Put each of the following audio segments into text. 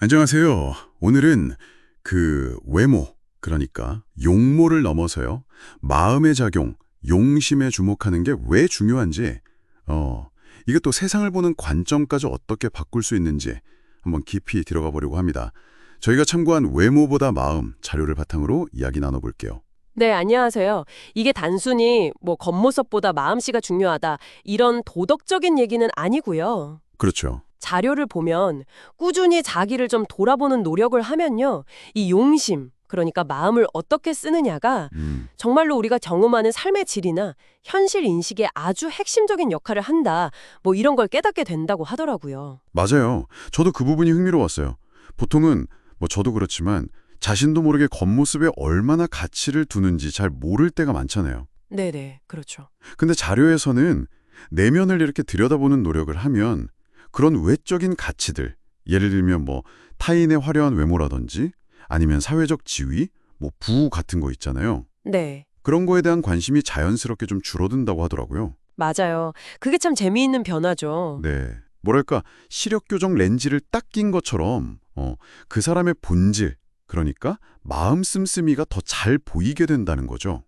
안녕하세요. 오늘은 외모, 그러니까 용모를 넘어서요. 마음의 작용, 용심에 주목하는 게 왜 중요한지, 이게 또 세상을 보는 관점까지 어떻게 바꿀 수 있는지 한번 깊이 들어가 보려고 합니다. 저희가 참고한 외모보다 마음 자료를 바탕으로 이야기 나눠볼게요. 네, 안녕하세요. 이게 단순히 겉모습보다 마음씨가 중요하다 이런 도덕적인 얘기는 아니고요. 그렇죠. 자료를 보면 꾸준히 자기를 좀 돌아보는 노력을 하면요. 이 용심, 그러니까 마음을 어떻게 쓰느냐가 정말로 우리가 경험하는 삶의 질이나 현실 인식에 아주 핵심적인 역할을 한다. 이런 걸 깨닫게 된다고 하더라고요. 맞아요. 저도 그 부분이 흥미로웠어요. 보통은 저도 그렇지만 자신도 모르게 겉모습에 얼마나 가치를 두는지 잘 모를 때가 많잖아요. 네네, 그렇죠. 근데 자료에서는 내면을 이렇게 들여다보는 노력을 하면 그런 외적인 가치들, 예를 들면 타인의 화려한 외모라든지 아니면 사회적 지위, 부우 같은 거 있잖아요. 네. 그런 거에 대한 관심이 자연스럽게 좀 줄어든다고 하더라고요. 맞아요. 그게 참 재미있는 변화죠. 네. 뭐랄까, 시력 교정 렌즈를 딱 낀 것처럼 그 사람의 본질, 그러니까 마음 씀씀이가 더 잘 보이게 된다는 거죠.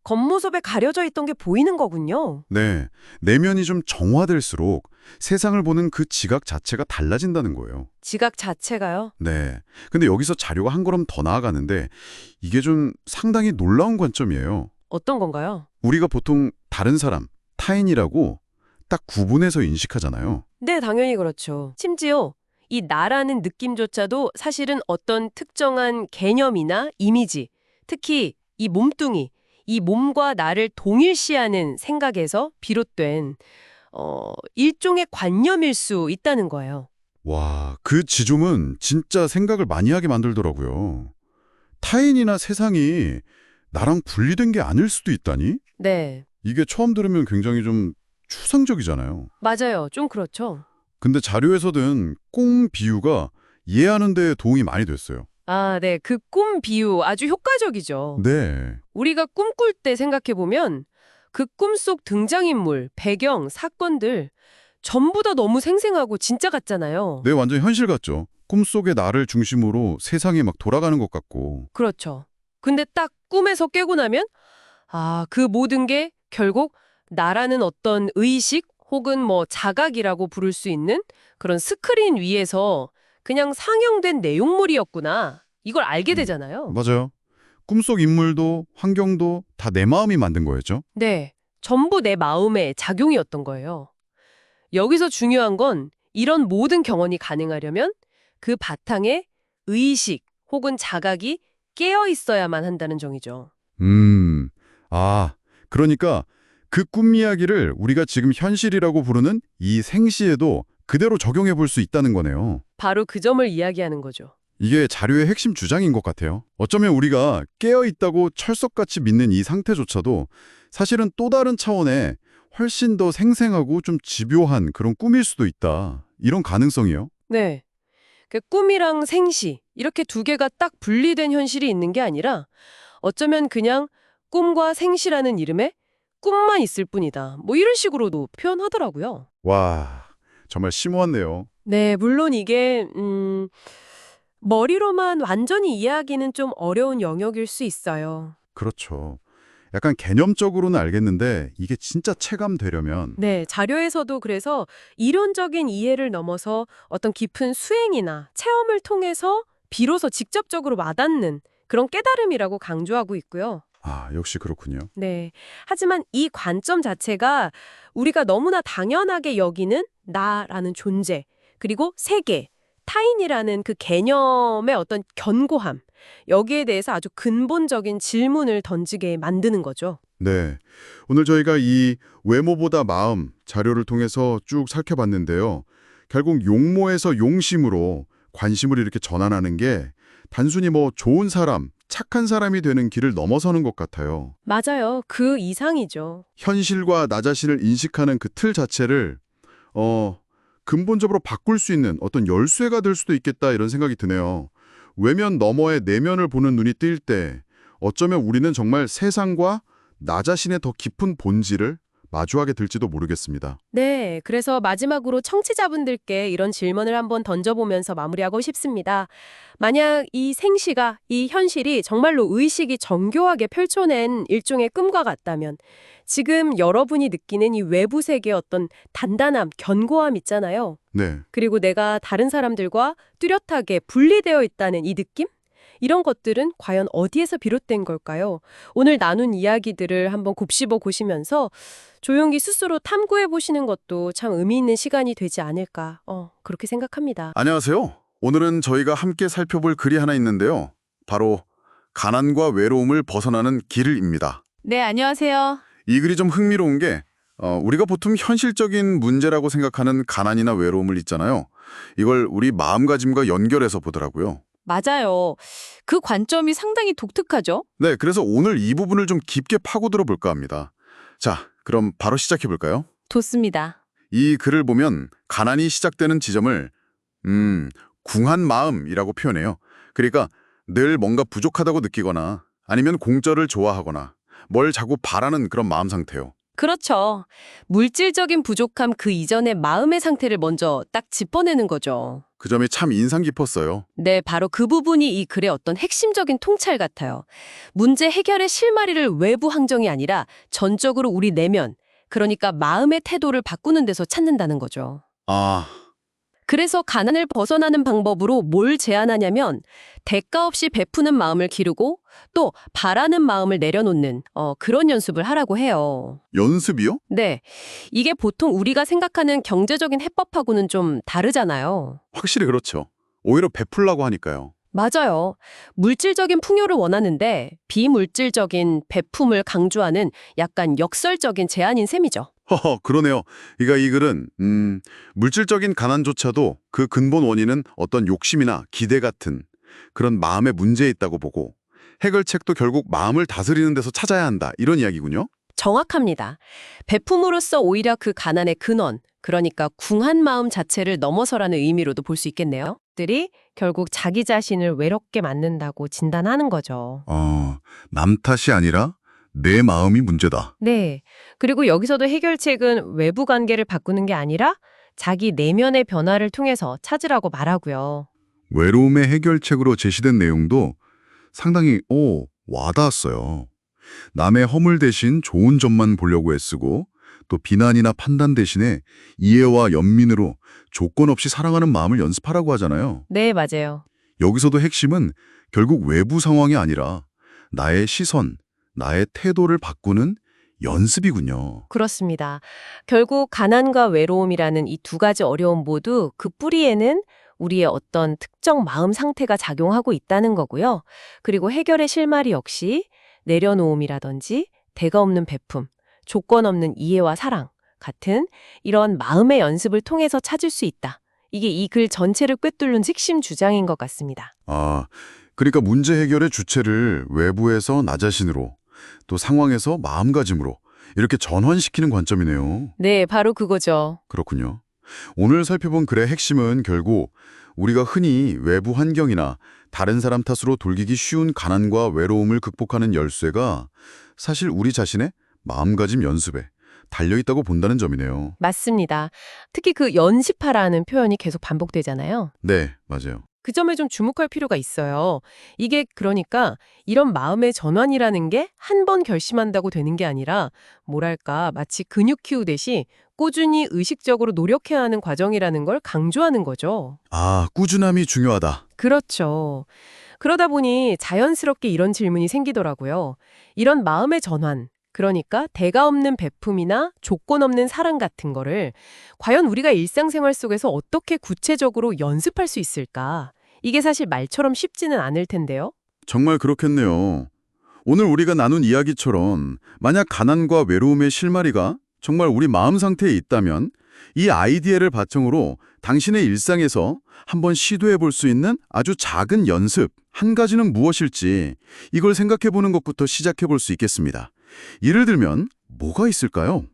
겉모습에 가려져 있던 게 보이는 거군요. 네. 내면이 좀 정화될수록 세상을 보는 그 지각 자체가 달라진다는 거예요. 지각 자체가요? 네. 근데 여기서 자료가 한 걸음 더 나아가는데 이게 좀 상당히 놀라운 관점이에요. 어떤 건가요? 우리가 보통 다른 사람, 타인이라고 딱 구분해서 인식하잖아요. 네, 당연히 그렇죠. 심지어 이 나라는 느낌조차도 사실은 어떤 특정한 개념이나 이미지, 특히 이 몸뚱이, 이 몸과 나를 동일시하는 생각에서 비롯된 일종의 관념일 수 있다는 거예요. 와, 그 지점은 진짜 생각을 많이 하게 만들더라고요. 타인이나 세상이 나랑 분리된 게 아닐 수도 있다니? 네, 이게 처음 들으면 굉장히 좀 추상적이잖아요. 맞아요. 좀 그렇죠. 근데 자료에서 든 꽁 비유가 이해하는 데 도움이 많이 됐어요. 아, 네. 그 꿈 비유 아주 효과적이죠. 네. 우리가 꿈꿀 때 생각해보면 그 꿈속 등장인물, 배경, 사건들 전부 다 너무 생생하고 진짜 같잖아요. 네, 완전 현실 같죠. 꿈속의 나를 중심으로 세상이 막 돌아가는 것 같고. 그렇죠. 근데 딱 꿈에서 깨고 나면 그 모든 게 결국 나라는 어떤 의식 혹은 자각이라고 부를 수 있는 그런 스크린 위에서 그냥 상영된 내용물이었구나. 이걸 알게 되잖아요. 맞아요. 꿈속 인물도 환경도 다 내 마음이 만든 거였죠. 네. 전부 내 마음의 작용이었던 거예요. 여기서 중요한 건 이런 모든 경험이 가능하려면 그 바탕에 의식 혹은 자각이 깨어 있어야만 한다는 점이죠. 음. 아, 그러니까 그 꿈 이야기를 우리가 지금 현실이라고 부르는 이 생시에도 그대로 적용해 볼 수 있다는 거네요. 바로 그 점을 이야기하는 거죠. 이게 자료의 핵심 주장인 것 같아요. 어쩌면 우리가 깨어있다고 철석같이 믿는 이 상태조차도 사실은 또 다른 차원의 훨씬 더 생생하고 좀 집요한 그런 꿈일 수도 있다. 이런 가능성이요. 네. 그 꿈이랑 생시 이렇게 두 개가 딱 분리된 현실이 있는 게 아니라 어쩌면 그냥 꿈과 생시라는 이름에 꿈만 있을 뿐이다. 이런 식으로도 표현하더라고요. 와, 정말 심오한데요. 네, 물론 이게 머리로만 완전히 이해하기는 좀 어려운 영역일 수 있어요. 그렇죠. 약간 개념적으로는 알겠는데 이게 진짜 체감되려면 네, 자료에서도 그래서 이론적인 이해를 넘어서 어떤 깊은 수행이나 체험을 통해서 비로소 직접적으로 와닿는 그런 깨달음이라고 강조하고 있고요. 역시 그렇군요. 네. 하지만 이 관점 자체가 우리가 너무나 당연하게 여기는 나라는 존재, 그리고 세계, 타인이라는 그 개념의 어떤 견고함, 여기에 대해서 아주 근본적인 질문을 던지게 만드는 거죠. 네. 오늘 저희가 이 외모보다 마음 자료를 통해서 쭉 살펴봤는데요. 결국 용모에서 용심으로 관심을 이렇게 전환하는 게 단순히 좋은 사람, 착한 사람이 되는 길을 넘어서는 것 같아요. 맞아요. 그 이상이죠. 현실과 나 자신을 인식하는 그 틀 자체를 근본적으로 바꿀 수 있는 어떤 열쇠가 될 수도 있겠다 이런 생각이 드네요. 외면 너머의 내면을 보는 눈이 뜰 때 어쩌면 우리는 정말 세상과 나 자신의 더 깊은 본질을 마주하게 될지도 모르겠습니다. 네, 그래서 마지막으로 청취자분들께 이런 질문을 한번 던져보면서 마무리하고 싶습니다. 만약 이 생시가, 이 현실이 정말로 의식이 정교하게 펼쳐낸 일종의 꿈과 같다면 지금 여러분이 느끼는 이 외부 세계의 어떤 단단함, 견고함 있잖아요. 네. 그리고 내가 다른 사람들과 뚜렷하게 분리되어 있다는 이 느낌? 이런 것들은 과연 어디에서 비롯된 걸까요? 오늘 나눈 이야기들을 한번 곱씹어 보시면서 조용히 스스로 탐구해 보시는 것도 참 의미 있는 시간이 되지 않을까, 그렇게 생각합니다. 안녕하세요. 오늘은 저희가 함께 살펴볼 글이 하나 있는데요. 바로 가난과 외로움을 벗어나는 길입니다. 네, 안녕하세요. 이 글이 좀 흥미로운 게 우리가 보통 현실적인 문제라고 생각하는 가난이나 외로움을 있잖아요. 이걸 우리 마음가짐과 연결해서 보더라고요. 맞아요. 그 관점이 상당히 독특하죠? 네, 그래서 오늘 이 부분을 좀 깊게 파고들어 볼까 합니다. 자, 그럼 바로 시작해 볼까요? 좋습니다. 이 글을 보면 가난이 시작되는 지점을 궁한 마음이라고 표현해요. 그러니까 늘 뭔가 부족하다고 느끼거나 아니면 공짜를 좋아하거나 뭘 자꾸 바라는 그런 마음 상태요. 그렇죠. 물질적인 부족함 그 이전의 마음의 상태를 먼저 딱 짚어내는 거죠. 그 점이 참 인상 깊었어요. 네, 바로 그 부분이 이 글의 어떤 핵심적인 통찰 같아요. 문제 해결의 실마리를 외부 환경이 아니라 전적으로 우리 내면, 그러니까 마음의 태도를 바꾸는 데서 찾는다는 거죠. 아, 그래서 가난을 벗어나는 방법으로 뭘 제안하냐면 대가 없이 베푸는 마음을 기르고 또 바라는 마음을 내려놓는 그런 연습을 하라고 해요. 연습이요? 네, 이게 보통 우리가 생각하는 경제적인 해법하고는 좀 다르잖아요. 확실히 그렇죠. 오히려 베풀라고 하니까요. 맞아요. 물질적인 풍요를 원하는데 비물질적인 베품을 강조하는 약간 역설적인 제안인 셈이죠. 허허, 그러네요. 그러니까 이 글은 물질적인 가난조차도 그 근본 원인은 어떤 욕심이나 기대 같은 그런 마음의 문제에 있다고 보고 해결책도 결국 마음을 다스리는 데서 찾아야 한다. 이런 이야기군요. 정확합니다. 베품으로써 오히려 그 가난의 근원, 그러니까 궁한 마음 자체를 넘어서라는 의미로도 볼 수 있겠네요. 들이 결국 자기 자신을 외롭게 만든다고 진단하는 거죠. 남 탓이 아니라 내 마음이 문제다. 네. 그리고 여기서도 해결책은 외부 관계를 바꾸는 게 아니라 자기 내면의 변화를 통해서 찾으라고 말하고요. 외로움의 해결책으로 제시된 내용도 상당히 와닿았어요. 남의 허물 대신 좋은 점만 보려고 애쓰고 또 비난이나 판단 대신에 이해와 연민으로 조건 없이 사랑하는 마음을 연습하라고 하잖아요. 네, 맞아요. 여기서도 핵심은 결국 외부 상황이 아니라 나의 시선, 나의 태도를 바꾸는 연습이군요. 그렇습니다. 결국 가난과 외로움이라는 이 두 가지 어려움 모두 그 뿌리에는 우리의 어떤 특정 마음 상태가 작용하고 있다는 거고요. 그리고 해결의 실마리 역시 내려놓음이라든지 대가 없는 베품, 조건 없는 이해와 사랑 같은 이런 마음의 연습을 통해서 찾을 수 있다. 이게 이 글 전체를 꿰뚫는 핵심 주장인 것 같습니다. 그러니까 문제 해결의 주체를 외부에서 나 자신으로 또 상황에서 마음가짐으로 이렇게 전환시키는 관점이네요. 네, 바로 그거죠. 그렇군요. 오늘 살펴본 글의 핵심은 결국 우리가 흔히 외부 환경이나 다른 사람 탓으로 돌기기 쉬운 가난과 외로움을 극복하는 열쇠가 사실 우리 자신의 마음가짐 연습에 달려있다고 본다는 점이네요. 맞습니다. 특히 그 연습하라는 표현이 계속 반복되잖아요. 네, 맞아요. 그 점에 좀 주목할 필요가 있어요. 이게 그러니까 이런 마음의 전환이라는 게 한 번 결심한다고 되는 게 아니라 뭐랄까 마치 근육 키우듯이 꾸준히 의식적으로 노력해야 하는 과정이라는 걸 강조하는 거죠. 꾸준함이 중요하다. 그렇죠. 그러다 보니 자연스럽게 이런 질문이 생기더라고요. 이런 마음의 전환, 그러니까 대가 없는 베품이나 조건 없는 사랑 같은 거를 과연 우리가 일상생활 속에서 어떻게 구체적으로 연습할 수 있을까? 이게 사실 말처럼 쉽지는 않을 텐데요. 정말 그렇겠네요. 오늘 우리가 나눈 이야기처럼 만약 가난과 외로움의 실마리가 정말 우리 마음 상태에 있다면 이 아이디어를 바탕으로 당신의 일상에서 한번 시도해 볼 수 있는 아주 작은 연습 한 가지는 무엇일지 이걸 생각해 보는 것부터 시작해 볼 수 있겠습니다. 예를 들면 뭐가 있을까요?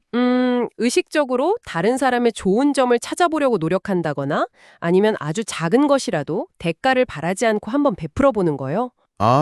의식적으로 다른 사람의 좋은 점을 찾아보려고 노력한다거나 아니면 아주 작은 것이라도 대가를 바라지 않고 한번 베풀어 보는 거예요.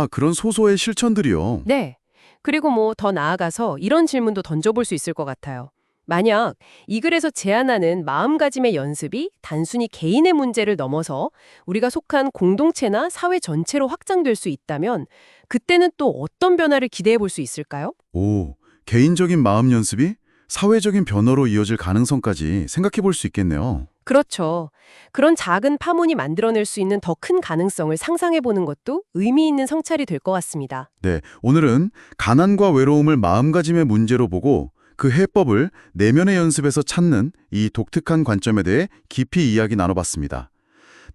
그런 소소의 실천들이요. 네. 그리고 뭐 더 나아가서 이런 질문도 던져볼 수 있을 것 같아요. 만약 이 글에서 제안하는 마음가짐의 연습이 단순히 개인의 문제를 넘어서 우리가 속한 공동체나 사회 전체로 확장될 수 있다면 그때는 또 어떤 변화를 기대해 볼 수 있을까요? 오, 개인적인 마음 연습이 사회적인 변화로 이어질 가능성까지 생각해 볼 수 있겠네요. 그렇죠. 그런 작은 파문이 만들어낼 수 있는 더 큰 가능성을 상상해 보는 것도 의미 있는 성찰이 될 것 같습니다. 네, 오늘은 가난과 외로움을 마음가짐의 문제로 보고 그 해법을 내면의 연습에서 찾는 이 독특한 관점에 대해 깊이 이야기 나눠봤습니다.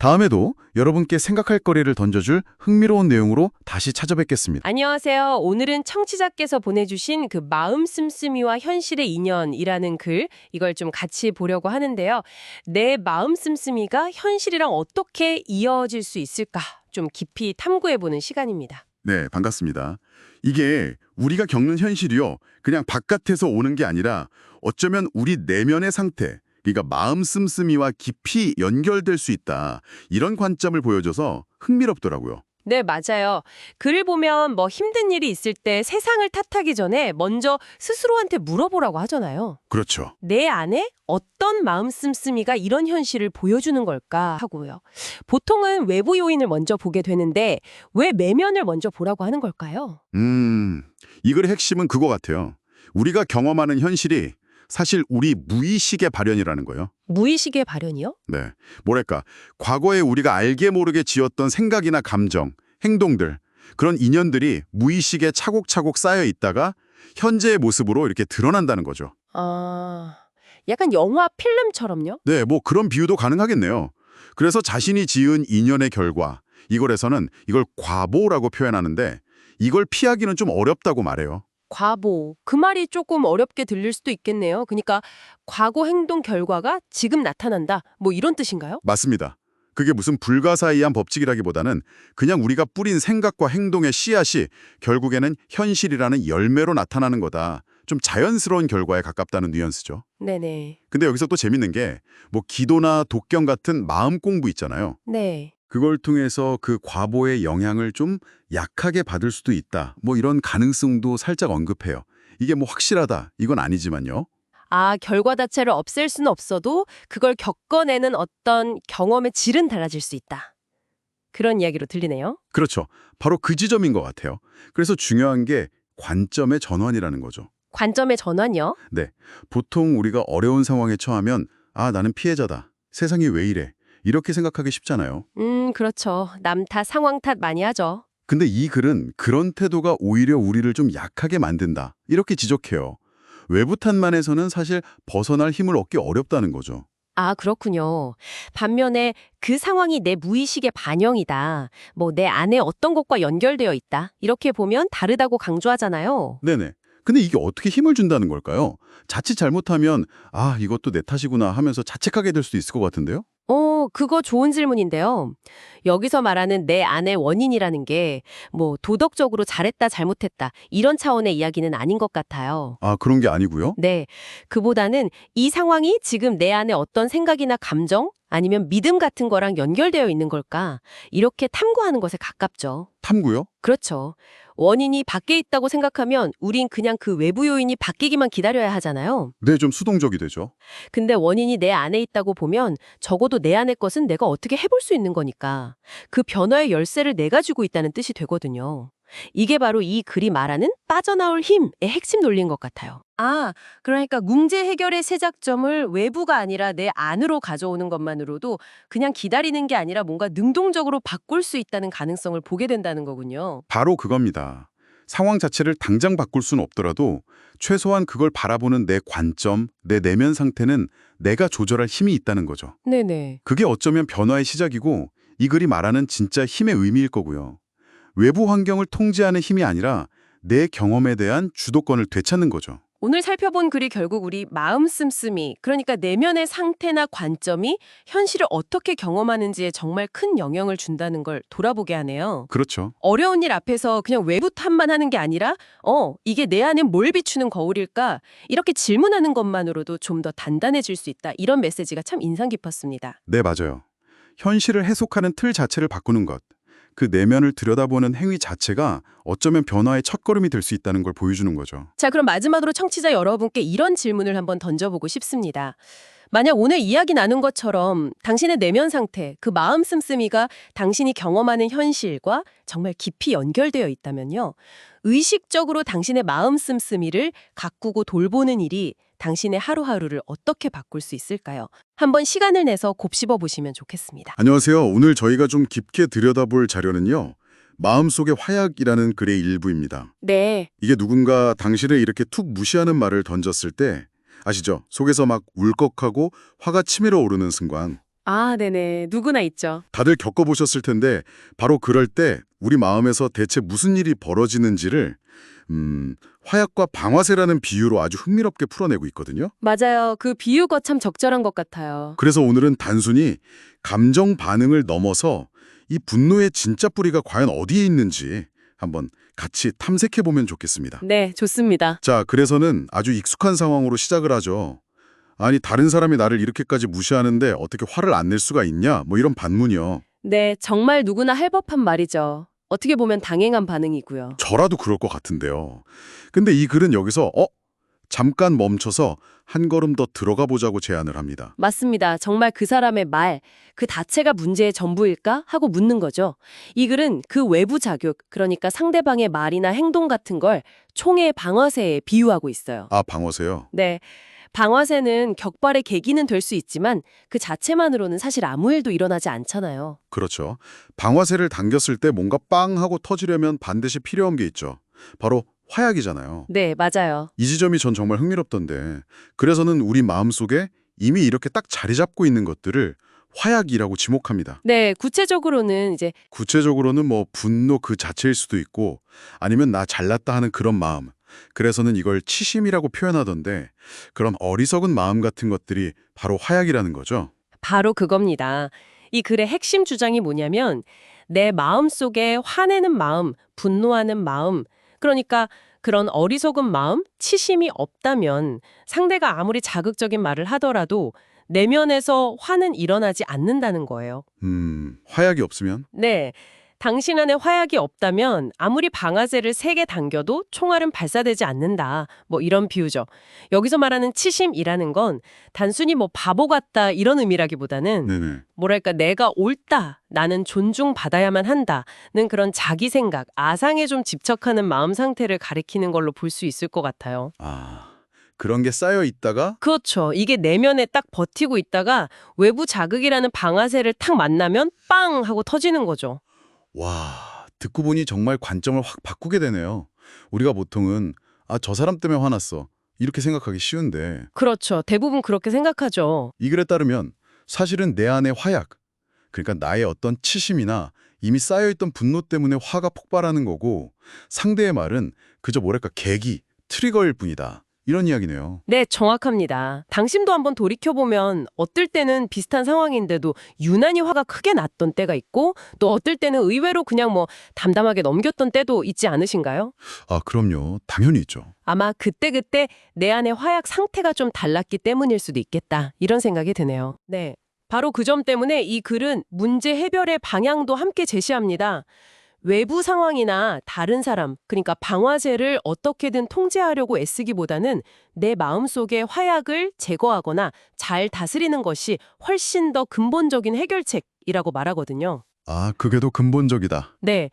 다음에도 여러분께 생각할 거리를 던져줄 흥미로운 내용으로 다시 찾아뵙겠습니다. 안녕하세요. 오늘은 청취자께서 보내주신 그 마음 씀씀이와 현실의 인연이라는 글, 이걸 좀 같이 보려고 하는데요. 내 마음 씀씀이가 현실이랑 어떻게 이어질 수 있을까? 좀 깊이 탐구해보는 시간입니다. 네, 반갑습니다. 이게 우리가 겪는 현실이요. 그냥 바깥에서 오는 게 아니라 어쩌면 우리 내면의 상태, 그러니까 마음 씀씀이와 깊이 연결될 수 있다. 이런 관점을 보여줘서 흥미롭더라고요. 네, 맞아요. 글을 보면 뭐 힘든 일이 있을 때 세상을 탓하기 전에 먼저 스스로한테 물어보라고 하잖아요. 그렇죠. 내 안에 어떤 마음 씀씀이가 이런 현실을 보여주는 걸까 하고요. 보통은 외부 요인을 먼저 보게 되는데 왜 내면을 먼저 보라고 하는 걸까요? 이 글의 핵심은 그거 같아요. 우리가 경험하는 현실이 사실 우리 무의식의 발현이라는 거예요. 무의식의 발현이요? 네. 뭐랄까, 과거에 우리가 알게 모르게 지었던 생각이나 감정, 행동들, 그런 인연들이 무의식에 차곡차곡 쌓여 있다가 현재의 모습으로 이렇게 드러난다는 거죠. 아, 약간 영화 필름처럼요? 네, 뭐 그런 비유도 가능하겠네요. 그래서 자신이 지은 인연의 결과, 이글에서는 이걸 과보라고 표현하는데 이걸 피하기는 좀 어렵다고 말해요. 과보. 그 말이 조금 어렵게 들릴 수도 있겠네요. 그러니까 과거 행동 결과가 지금 나타난다. 뭐 이런 뜻인가요? 맞습니다. 그게 무슨 불가사의한 법칙이라기보다는 그냥 우리가 뿌린 생각과 행동의 씨앗이 결국에는 현실이라는 열매로 나타나는 거다. 좀 자연스러운 결과에 가깝다는 뉘앙스죠. 네네. 근데 여기서 또 재밌는 게 뭐 기도나 독경 같은 마음 공부 있잖아요. 네. 그걸 통해서 그 과보의 영향을 좀 약하게 받을 수도 있다. 뭐 이런 가능성도 살짝 언급해요. 이게 뭐 확실하다. 이건 아니지만요. 아, 결과 자체를 없앨 수는 없어도 그걸 겪어내는 어떤 경험의 질은 달라질 수 있다. 그런 이야기로 들리네요. 그렇죠. 바로 그 지점인 것 같아요. 그래서 중요한 게 관점의 전환이라는 거죠. 관점의 전환이요? 네. 보통 우리가 어려운 상황에 처하면 아, 나는 피해자다. 세상이 왜 이래? 이렇게 생각하기 쉽잖아요. 그렇죠. 남 탓, 상황 탓 많이 하죠. 근데 이 글은 그런 태도가 오히려 우리를 좀 약하게 만든다. 이렇게 지적해요. 외부 탓만에서는 사실 벗어날 힘을 얻기 어렵다는 거죠. 아, 그렇군요. 반면에 그 상황이 내 무의식의 반영이다. 뭐 내 안에 어떤 것과 연결되어 있다. 이렇게 보면 다르다고 강조하잖아요. 네네. 근데 이게 어떻게 힘을 준다는 걸까요? 자칫 잘못하면 아, 이것도 내 탓이구나 하면서 자책하게 될 수도 있을 것 같은데요? 그거 좋은 질문인데요. 여기서 말하는 내 안의 원인이라는 게 뭐 도덕적으로 잘했다, 잘못했다 이런 차원의 이야기는 아닌 것 같아요. 아, 그런 게 아니고요? 네, 그보다는 이 상황이 지금 내 안에 어떤 생각이나 감정 아니면 믿음 같은 거랑 연결되어 있는 걸까? 이렇게 탐구하는 것에 가깝죠. 탐구요? 그렇죠. 원인이 밖에 있다고 생각하면 우린 그냥 그 외부 요인이 바뀌기만 기다려야 하잖아요. 네, 좀 수동적이 되죠. 근데 원인이 내 안에 있다고 보면 적어도 내 안의 것은 내가 어떻게 해볼 수 있는 거니까 그 변화의 열쇠를 내가 쥐고 있다는 뜻이 되거든요. 이게 바로 이 글이 말하는 빠져나올 힘의 핵심 논리인 것 같아요. 아, 그러니까 문제 해결의 시작점을 외부가 아니라 내 안으로 가져오는 것만으로도 그냥 기다리는 게 아니라 뭔가 능동적으로 바꿀 수 있다는 가능성을 보게 된다는 거군요. 바로 그겁니다. 상황 자체를 당장 바꿀 수는 없더라도 최소한 그걸 바라보는 내 관점, 내 내면 상태는 내가 조절할 힘이 있다는 거죠. 네네. 그게 어쩌면 변화의 시작이고 이 글이 말하는 진짜 힘의 의미일 거고요. 외부 환경을 통제하는 힘이 아니라 내 경험에 대한 주도권을 되찾는 거죠. 오늘 살펴본 글이 결국 우리 마음 씀씀이, 그러니까 내면의 상태나 관점이 현실을 어떻게 경험하는지에 정말 큰 영향을 준다는 걸 돌아보게 하네요. 그렇죠. 어려운 일 앞에서 그냥 외부 탓만 하는 게 아니라 이게 내 안에 뭘 비추는 거울일까? 이렇게 질문하는 것만으로도 좀 더 단단해질 수 있다. 이런 메시지가 참 인상 깊었습니다. 네, 맞아요. 현실을 해석하는 틀 자체를 바꾸는 것. 그 내면을 들여다보는 행위 자체가 어쩌면 변화의 첫걸음이 될 수 있다는 걸 보여주는 거죠. 자, 그럼 마지막으로 청취자 여러분께 이런 질문을 한번 던져보고 싶습니다. 만약 오늘 이야기 나눈 것처럼 당신의 내면 상태, 그 마음 씀씀이가 당신이 경험하는 현실과 정말 깊이 연결되어 있다면요. 의식적으로 당신의 마음 씀씀이를 가꾸고 돌보는 일이 당신의 하루하루를 어떻게 바꿀 수 있을까요? 한번 시간을 내서 곱씹어 보시면 좋겠습니다. 안녕하세요. 오늘 저희가 좀 깊게 들여다볼 자료는요. 마음속의 화약이라는 글의 일부입니다. 네, 이게 누군가 당신을 이렇게 툭 무시하는 말을 던졌을 때 아시죠? 속에서 막 울컥하고 화가 치밀어 오르는 순간. 네네. 누구나 있죠. 다들 겪어보셨을 텐데 바로 그럴 때 우리 마음에서 대체 무슨 일이 벌어지는지를 화약과 방화쇠라는 비유로 아주 흥미롭게 풀어내고 있거든요. 맞아요. 그 비유가 참 적절한 것 같아요. 그래서 오늘은 단순히 감정 반응을 넘어서 이 분노의 진짜 뿌리가 과연 어디에 있는지 한번 같이 탐색해보면 좋겠습니다. 네, 좋습니다. 자, 그래서는 아주 익숙한 상황으로 시작을 하죠. 아니, 다른 사람이 나를 이렇게까지 무시하는데 어떻게 화를 안 낼 수가 있냐? 뭐 이런 반문이요. 네, 정말 누구나 할 법한 말이죠. 어떻게 보면 당연한 반응이고요. 저라도 그럴 것 같은데요. 근데 이 글은 여기서 잠깐 멈춰서 한 걸음 더 들어가 보자고 제안을 합니다. 맞습니다. 정말 그 사람의 말, 그 자체가 문제의 전부일까? 하고 묻는 거죠. 이 글은 그 외부 자극, 그러니까 상대방의 말이나 행동 같은 걸 총의 방아쇠에 비유하고 있어요. 아, 방어세요? 네. 방아쇠는 격발의 계기는 될 수 있지만 그 자체만으로는 사실 아무 일도 일어나지 않잖아요. 그렇죠. 방화쇠를 당겼을 때 뭔가 빵 하고 터지려면 반드시 필요한 게 있죠. 바로 화약이잖아요. 네, 맞아요. 이 지점이 전 정말 흥미롭던데 그래서는 우리 마음속에 이미 이렇게 딱 자리 잡고 있는 것들을 화약이라고 지목합니다. 네, 구체적으로는 이제 구체적으로는 뭐 분노 그 자체일 수도 있고 아니면 나 잘났다 하는 그런 마음. 그래서는 이걸 치심이라고 표현하던데 그런 어리석은 마음 같은 것들이 바로 화약이라는 거죠. 바로 그겁니다. 이 글의 핵심 주장이 뭐냐면 내 마음 속에 화내는 마음, 분노하는 마음, 그러니까 그런 어리석은 마음, 치심이 없다면 상대가 아무리 자극적인 말을 하더라도 내면에서 화는 일어나지 않는다는 거예요. 화약이 없으면? 네. 당신 안에 화약이 없다면 아무리 방아쇠를 3개 당겨도 총알은 발사되지 않는다. 뭐 이런 비유죠. 여기서 말하는 치심이라는 건 단순히 뭐 바보 같다 이런 의미라기보다는 네네. 뭐랄까 내가 옳다, 나는 존중받아야만 한다는 그런 자기 생각, 아상에 좀 집착하는 마음 상태를 가리키는 걸로 볼 수 있을 것 같아요. 아, 그런 게 쌓여 있다가 그렇죠. 이게 내면에 딱 버티고 있다가 외부 자극이라는 방아쇠를 탁 만나면 빵 하고 터지는 거죠. 와, 듣고 보니 정말 관점을 확 바꾸게 되네요. 우리가 보통은 저 사람 때문에 화났어. 이렇게 생각하기 쉬운데 그렇죠. 대부분 그렇게 생각하죠. 이 글에 따르면 사실은 내 안의 화약, 그러니까 나의 어떤 치심이나 이미 쌓여있던 분노 때문에 화가 폭발하는 거고 상대의 말은 그저 뭐랄까 계기, 트리거일 뿐이다. 이런 이야기네요. 네, 정확합니다. 당신도 한번 돌이켜보면 어떨 때는 비슷한 상황인데도 유난히 화가 크게 났던 때가 있고 또 어떨 때는 의외로 그냥 뭐 담담하게 넘겼던 때도 있지 않으신가요? 아, 그럼요. 당연히 있죠. 아마 그때그때 내 안의 화약 상태가 좀 달랐기 때문일 수도 있겠다. 이런 생각이 드네요. 네. 바로 그 점 때문에 이 글은 문제 해결의 방향도 함께 제시합니다. 외부 상황이나 다른 사람, 그러니까 방화쇠를 어떻게든 통제하려고 애쓰기보다는 내 마음속의 화약을 제거하거나 잘 다스리는 것이 훨씬 더 근본적인 해결책이라고 말하거든요. 아, 그게 더 근본적이다. 네.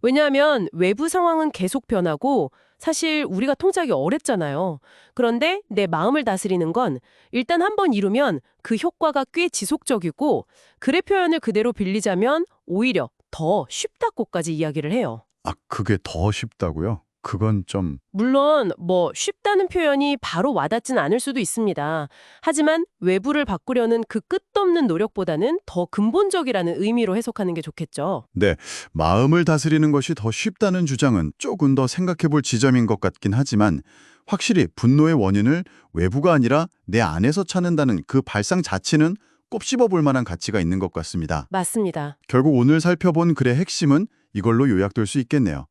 왜냐하면 외부 상황은 계속 변하고 사실 우리가 통제하기 어렵잖아요. 그런데 내 마음을 다스리는 건 일단 한번 이루면 그 효과가 꽤 지속적이고 글의 표현을 그대로 빌리자면 오히려 더 쉽다고까지 이야기를 해요. 아, 그게 더 쉽다고요? 그건 좀... 물론 뭐 쉽다는 표현이 바로 와닿진 않을 수도 있습니다. 하지만 외부를 바꾸려는 그 끝도 없는 노력보다는 더 근본적이라는 의미로 해석하는 게 좋겠죠. 네, 마음을 다스리는 것이 더 쉽다는 주장은 조금 더 생각해 볼 지점인 것 같긴 하지만 확실히 분노의 원인을 외부가 아니라 내 안에서 찾는다는 그 발상 자체는 꼽씹어 볼 만한 가치가 있는 것 같습니다. 맞습니다. 결국 오늘 살펴본 글의 핵심은 이걸로 요약될 수 있겠네요.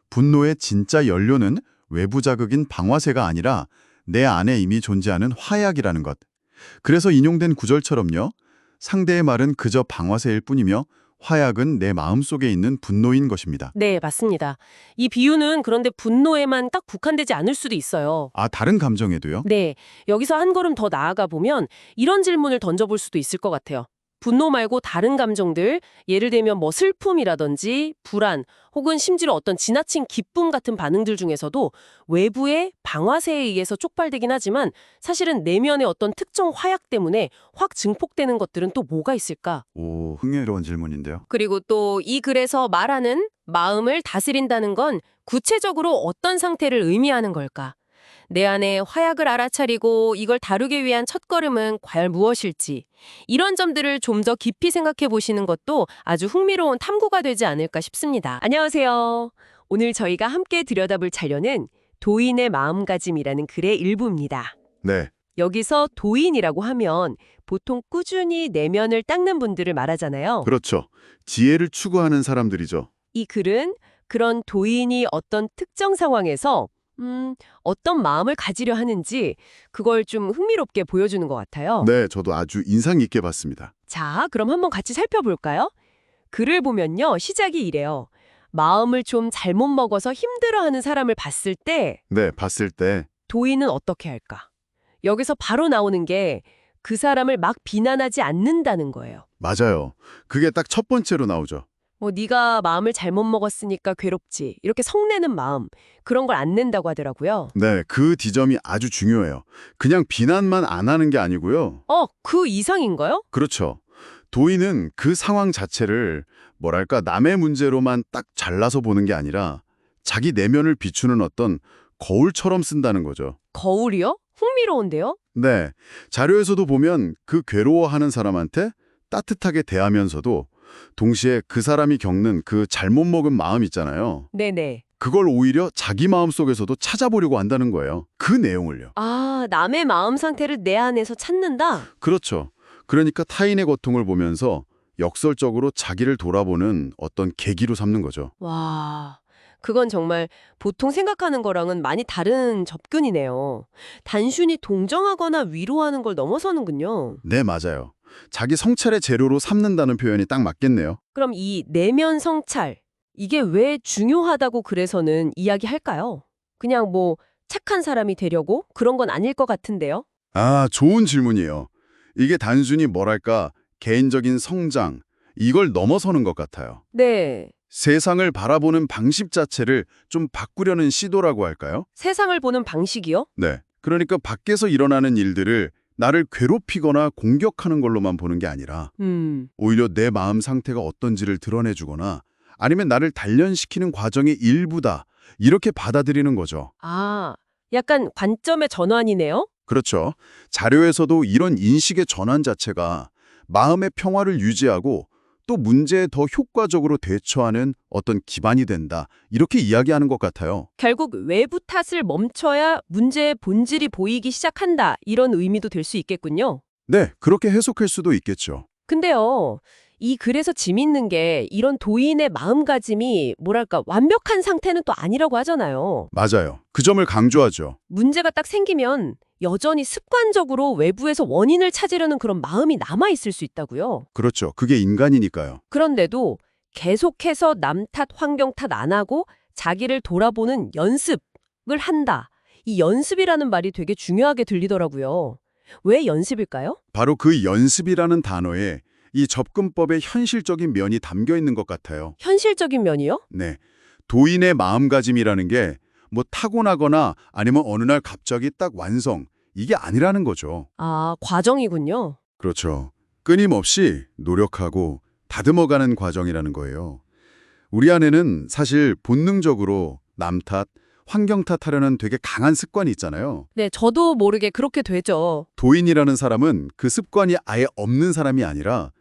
분노의 진짜 연료는 외부 자극인 방화쇠가 아니라 내 안에 이미 존재하는 화약이라는 것. 그래서 인용된 구절처럼요. 상대의 말은 그저 방화쇠일 뿐이며 화약은 내 마음속에 있는 분노인 것입니다. 네, 맞습니다. 이 비유는 그런데 분노에만 딱 국한되지 않을 수도 있어요. 아, 다른 감정에도요? 네, 여기서 한 걸음 더 나아가 보면 이런 질문을 던져볼 수도 있을 것 같아요. 분노 말고 다른 감정들, 예를 들면 뭐 슬픔이라든지 불안, 혹은 심지어 어떤 지나친 기쁨 같은 반응들 중에서도 외부의 방아쇠에 의해서 촉발되긴 하지만 사실은 내면의 어떤 특정 화약 때문에 확 증폭되는 것들은 또 뭐가 있을까? 오, 흥미로운 질문인데요. 그리고 또 이 글에서 말하는 마음을 다스린다는 건 구체적으로 어떤 상태를 의미하는 걸까? 내 안에 화약을 알아차리고 이걸 다루기 위한 첫걸음은 과연 무엇일지, 이런 점들을 좀 더 깊이 생각해 보시는 것도 아주 흥미로운 탐구가 되지 않을까 싶습니다. 안녕하세요. 오늘 저희가 함께 들여다볼 자료는 도인의 마음가짐이라는 글의 일부입니다. 네, 여기서 도인이라고 하면 보통 꾸준히 내면을 닦는 분들을 말하잖아요. 그렇죠. 지혜를 추구하는 사람들이죠. 이 글은 그런 도인이 어떤 특정 상황에서 어떤 마음을 가지려 하는지 그걸 좀 흥미롭게 보여주는 것 같아요. 네, 저도 아주 인상 깊게 봤습니다. 자, 그럼 한번 같이 살펴볼까요? 글을 보면요, 시작이 이래요. 마음을 좀 잘못 먹어서 힘들어하는 사람을 봤을 때 네, 봤을 때 도인은 어떻게 할까? 여기서 바로 나오는 게 그 사람을 막 비난하지 않는다는 거예요. 맞아요. 그게 딱 첫 번째로 나오죠. 뭐 네가 마음을 잘못 먹었으니까 괴롭지, 이렇게 성내는 마음, 그런 걸 안 낸다고 하더라고요. 네, 그 지점이 아주 중요해요. 그냥 비난만 안 하는 게 아니고요. 그 이상인가요? 그렇죠. 도인은 그 상황 자체를 뭐랄까 남의 문제로만 딱 잘라서 보는 게 아니라 자기 내면을 비추는 어떤 거울처럼 쓴다는 거죠. 거울이요? 흥미로운데요? 네, 자료에서도 보면 그 괴로워하는 사람한테 따뜻하게 대하면서도 동시에 그 사람이 겪는 그 잘못 먹은 마음 있잖아요. 네네. 그걸 오히려 자기 마음 속에서도 찾아보려고 한다는 거예요. 그 내용을요. 아, 남의 마음 상태를 내 안에서 찾는다? 그렇죠. 그러니까 타인의 고통을 보면서 역설적으로 자기를 돌아보는 어떤 계기로 삼는 거죠. 와, 그건 정말 보통 생각하는 거랑은 많이 다른 접근이네요. 단순히 동정하거나 위로하는 걸 넘어서는군요. 네, 맞아요. 자기 성찰의 재료로 삼는다는 표현이 딱 맞겠네요. 그럼 이 내면 성찰, 이게 왜 중요하다고 그래서는 이야기할까요? 그냥 뭐 착한 사람이 되려고 그런 건 아닐 것 같은데요? 아, 좋은 질문이에요. 이게 단순히 뭐랄까 개인적인 성장, 이걸 넘어서는 것 같아요. 네. 세상을 바라보는 방식 자체를 좀 바꾸려는 시도라고 할까요? 세상을 보는 방식이요? 네. 그러니까 밖에서 일어나는 일들을 나를 괴롭히거나 공격하는 걸로만 보는 게 아니라 오히려 내 마음 상태가 어떤지를 드러내주거나 아니면 나를 단련시키는 과정의 일부다. 이렇게 받아들이는 거죠. 아, 약간 관점의 전환이네요? 그렇죠. 자료에서도 이런 인식의 전환 자체가 마음의 평화를 유지하고 또 문제에 더 효과적으로 대처하는 어떤 기반이 된다. 이렇게 이야기하는 것 같아요. 결국 외부 탓을 멈춰야 문제의 본질이 보이기 시작한다, 이런 의미도 될 수 있겠군요. 네, 그렇게 해석할 수도 있겠죠. 근데요, 이 글에서 재밌는 게 이런 도인의 마음가짐이 뭐랄까 완벽한 상태는 또 아니라고 하잖아요. 맞아요. 그 점을 강조하죠. 문제가 딱 생기면 여전히 습관적으로 외부에서 원인을 찾으려는 그런 마음이 남아있을 수 있다고요. 그렇죠. 그게 인간이니까요. 그런데도 계속해서 남 탓, 환경 탓 안 하고 자기를 돌아보는 연습을 한다. 이 연습이라는 말이 되게 중요하게 들리더라고요. 왜 연습일까요? 바로 그 연습이라는 단어에 이 접근법의 현실적인 면이 담겨 있는 것 같아요. 현실적인 면이요? 네. 도인의 마음가짐이라는 게 뭐 타고나거나 아니면 어느 날 갑자기 딱 완성, 이게 아니라는 거죠. 아, 과정이군요. 그렇죠. 끊임없이 노력하고 다듬어가는 과정이라는 거예요. 우리 안에는 사실 본능적으로 남 탓, 환경 탓하려는 되게 강한 습관이 있잖아요. 네, 저도 모르게 그렇게 되죠. 도인이라는 사람은 그 습관이 아예 없는 사람이 아니라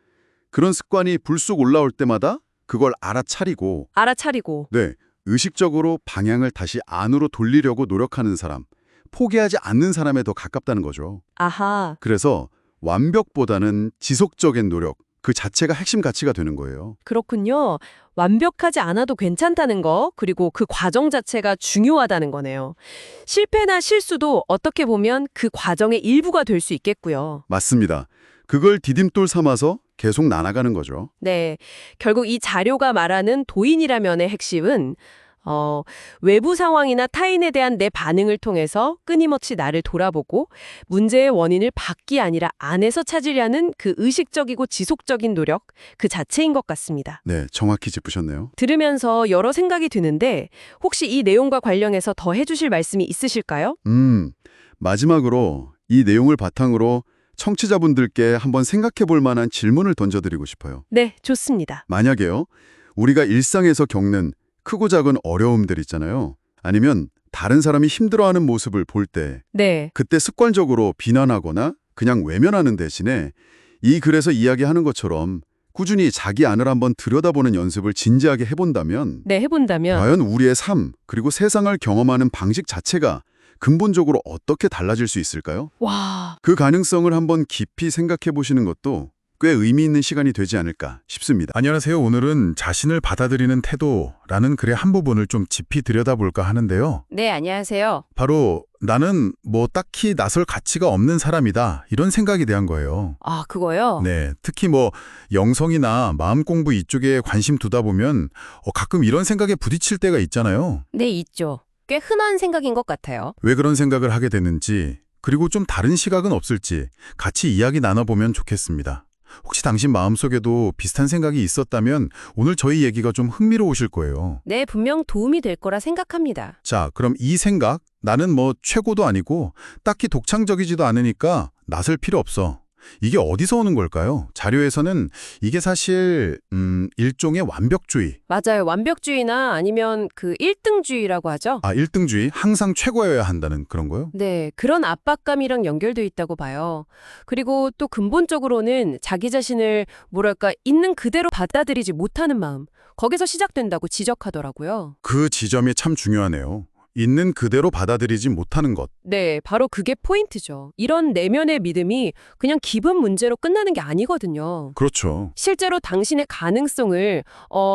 그런 습관이 불쑥 올라올 때마다 그걸 알아차리고 알아차리고. 네, 의식적으로 방향을 다시 안으로 돌리려고 노력하는 사람, 포기하지 않는 사람에 더 가깝다는 거죠. 아하, 그래서 완벽보다는 지속적인 노력, 그 자체가 핵심 가치가 되는 거예요. 그렇군요. 완벽하지 않아도 괜찮다는 거, 그리고 그 과정 자체가 중요하다는 거네요. 실패나 실수도 어떻게 보면 그 과정의 일부가 될 수 있겠고요. 맞습니다. 그걸 디딤돌 삼아서 계속 나눠가는 거죠. 네, 결국 이 자료가 말하는 도인이라면의 핵심은 외부 상황이나 타인에 대한 내 반응을 통해서 끊임없이 나를 돌아보고 문제의 원인을 밖이 아니라 안에서 찾으려는 그 의식적이고 지속적인 노력 그 자체인 것 같습니다. 네, 정확히 짚으셨네요. 들으면서 여러 생각이 드는데 혹시 이 내용과 관련해서 더 해주실 말씀이 있으실까요? 마지막으로 이 내용을 바탕으로 청취자분들께 한번 생각해 볼 만한 질문을 던져드리고 싶어요. 네, 좋습니다. 만약에요, 우리가 일상에서 겪는 크고 작은 어려움들 있잖아요. 아니면 다른 사람이 힘들어하는 모습을 볼 때 네, 그때 습관적으로 비난하거나 그냥 외면하는 대신에 이 글에서 이야기하는 것처럼 꾸준히 자기 안을 한번 들여다보는 연습을 진지하게 해본다면 네, 해본다면 과연 우리의 삶 그리고 세상을 경험하는 방식 자체가 근본적으로 어떻게 달라질 수 있을까요? 와, 그 가능성을 한번 깊이 생각해 보시는 것도 꽤 의미 있는 시간이 되지 않을까 싶습니다. 안녕하세요. 오늘은 자신을 받아들이는 태도라는 글의 한 부분을 좀 깊이 들여다볼까 하는데요. 네, 안녕하세요. 바로 나는 뭐 딱히 나설 가치가 없는 사람이다. 이런 생각에 대한 거예요. 아, 그거요? 네, 특히 뭐 영성이나 마음 공부 이쪽에 관심 두다 보면 가끔 이런 생각에 부딪힐 때가 있잖아요. 네, 있죠. 꽤 흔한 생각인 것 같아요. 왜 그런 생각을 하게 되는지, 그리고 좀 다른 시각은 없을지 같이 이야기 나눠보면 좋겠습니다. 혹시 당신 마음속에도 비슷한 생각이 있었다면 오늘 저희 얘기가 좀 흥미로우실 거예요. 네, 분명 도움이 될 거라 생각합니다. 자, 그럼 이 생각, 나는 뭐 최고도 아니고 딱히 독창적이지도 않으니까 나설 필요 없어. 이게 어디서 오는 걸까요? 자료에서는 이게 사실 일종의 완벽주의. 맞아요. 완벽주의나 아니면 그 1등주의라고 하죠. 1등주의, 항상 최고여야 한다는 그런 거요? 네, 그런 압박감이랑 연결돼 있다고 봐요. 그리고 또 근본적으로는 자기 자신을 뭐랄까 있는 그대로 받아들이지 못하는 마음, 거기서 시작된다고 지적하더라고요. 그 지점이 참 중요하네요. 있는 그대로 받아들이지 못하는 것. 네, 바로 그게 포인트죠. 이런 내면의 믿음이 그냥 기분 문제로 끝나는 게 아니거든요. 그렇죠. 실제로 당신의 가능성을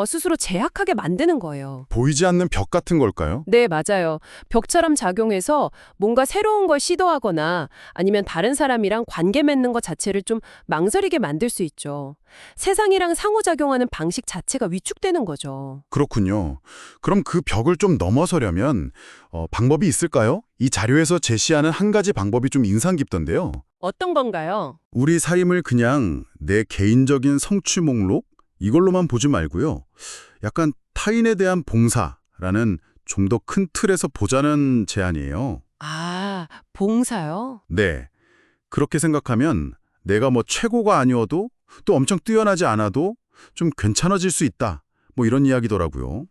스스로 제약하게 만드는 거예요. 보이지 않는 벽 같은 걸까요? 네, 맞아요. 벽처럼 작용해서 뭔가 새로운 걸 시도하거나 아니면 다른 사람이랑 관계 맺는 것 자체를 좀 망설이게 만들 수 있죠. 세상이랑 상호작용하는 방식 자체가 위축되는 거죠. 그렇군요. 그럼 그 벽을 좀 넘어서려면 방법이 있을까요? 이 자료에서 제시하는 한 가지 방법이 좀 인상 깊던데요. 어떤 건가요? 우리 삶을 그냥 내 개인적인 성취 목록 이걸로만 보지 말고요. 약간 타인에 대한 봉사라는 좀 더 큰 틀에서 보자는 제안이에요. 아, 봉사요? 네. 그렇게 생각하면 내가 뭐 최고가 아니어도 또 엄청 뛰어나지 않아도 좀 괜찮아질 수 있다. 뭐 이런 이야기더라고요.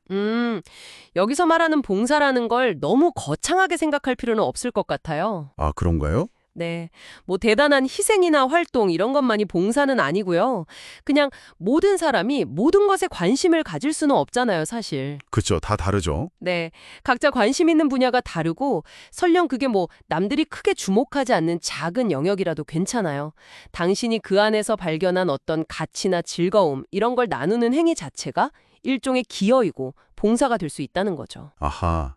여기서 말하는 봉사라는 걸 너무 거창하게 생각할 필요는 없을 것 같아요. 아, 그런가요? 네, 뭐 대단한 희생이나 활동 이런 것만이 봉사는 아니고요. 그냥 모든 사람이 모든 것에 관심을 가질 수는 없잖아요, 사실. 그쵸. 다 다르죠. 네, 각자 관심 있는 분야가 다르고 설령 그게 뭐 남들이 크게 주목하지 않는 작은 영역이라도 괜찮아요. 당신이 그 안에서 발견한 어떤 가치나 즐거움 이런 걸 나누는 행위 자체가 일종의 기여이고 봉사가 될 수 있다는 거죠. 아하.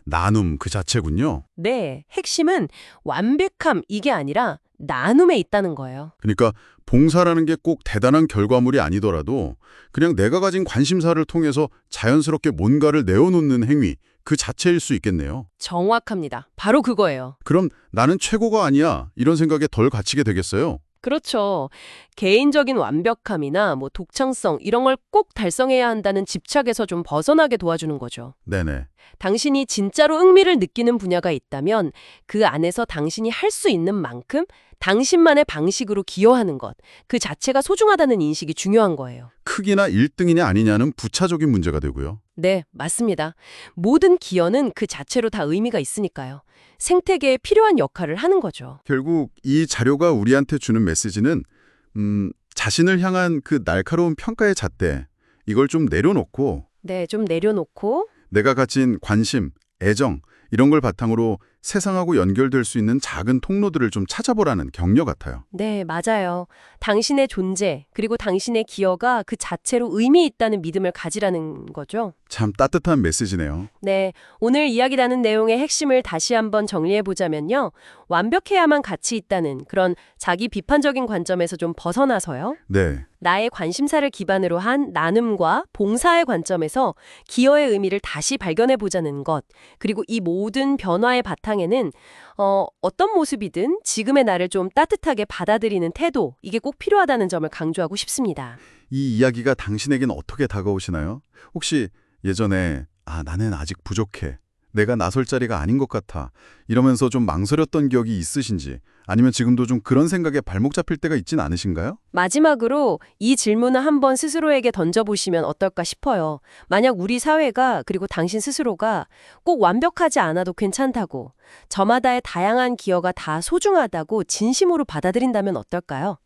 나눔 그 자체군요. 네, 핵심은 완벽함 이게 아니라 나눔에 있다는 거예요. 그러니까 봉사라는 게 꼭 대단한 결과물이 아니더라도 그냥 내가 가진 관심사를 통해서 자연스럽게 뭔가를 내어놓는 행위 그 자체일 수 있겠네요. 정확합니다. 바로 그거예요. 그럼 나는 최고가 아니야 이런 생각에 덜 갇히게 되겠어요. 그렇죠. 개인적인 완벽함이나 뭐 독창성 이런 걸 꼭 달성해야 한다는 집착에서 좀 벗어나게 도와주는 거죠. 네네. 당신이 진짜로 흥미를 느끼는 분야가 있다면 그 안에서 당신이 할 수 있는 만큼 당신만의 방식으로 기여하는 것, 그 자체가 소중하다는 인식이 중요한 거예요. 크기나 1등이냐 아니냐는 부차적인 문제가 되고요. 네, 맞습니다. 모든 기여는 그 자체로 다 의미가 있으니까요. 생태계에 필요한 역할을 하는 거죠. 결국 이 자료가 우리한테 주는 메시지는 자신을 향한 그 날카로운 평가의 잣대 이걸 좀 내려놓고 네, 좀 내려놓고 내가 가진 관심, 애정 이런 걸 바탕으로 세상하고 연결될 수 있는 작은 통로들을 좀 찾아보라는 격려 같아요. 네, 맞아요. 당신의 존재, 그리고 당신의 기여가 그 자체로 의미 있다는 믿음을 가지라는 거죠. 참 따뜻한 메시지네요. 네, 오늘 이야기 나눈 내용의 핵심을 다시 한번 정리해보자면요. 완벽해야만 가치 있다는 그런 자기 비판적인 관점에서 좀 벗어나서요. 네. 나의 관심사를 기반으로 한 나눔과 봉사의 관점에서 기여의 의미를 다시 발견해보자는 것. 그리고 이 모든 변화의 바탕에는 어떤 모습이든 지금의 나를 좀 따뜻하게 받아들이는 태도, 이게 꼭 필요하다는 점을 강조하고 싶습니다. 이 이야기가 당신에겐 어떻게 다가오시나요? 혹시 예전에 나는 아직 부족해. 내가 나설 자리가 아닌 것 같아. 이러면서 좀 망설였던 기억이 있으신지, 아니면 지금도 좀 그런 생각에 발목 잡힐 때가 있진 않으신가요? 마지막으로 이 질문을 한번 스스로에게 던져보시면 어떨까 싶어요. 만약 우리 사회가 그리고 당신 스스로가 꼭 완벽하지 않아도 괜찮다고, 저마다의 다양한 기여가 다 소중하다고 진심으로 받아들인다면 어떨까요?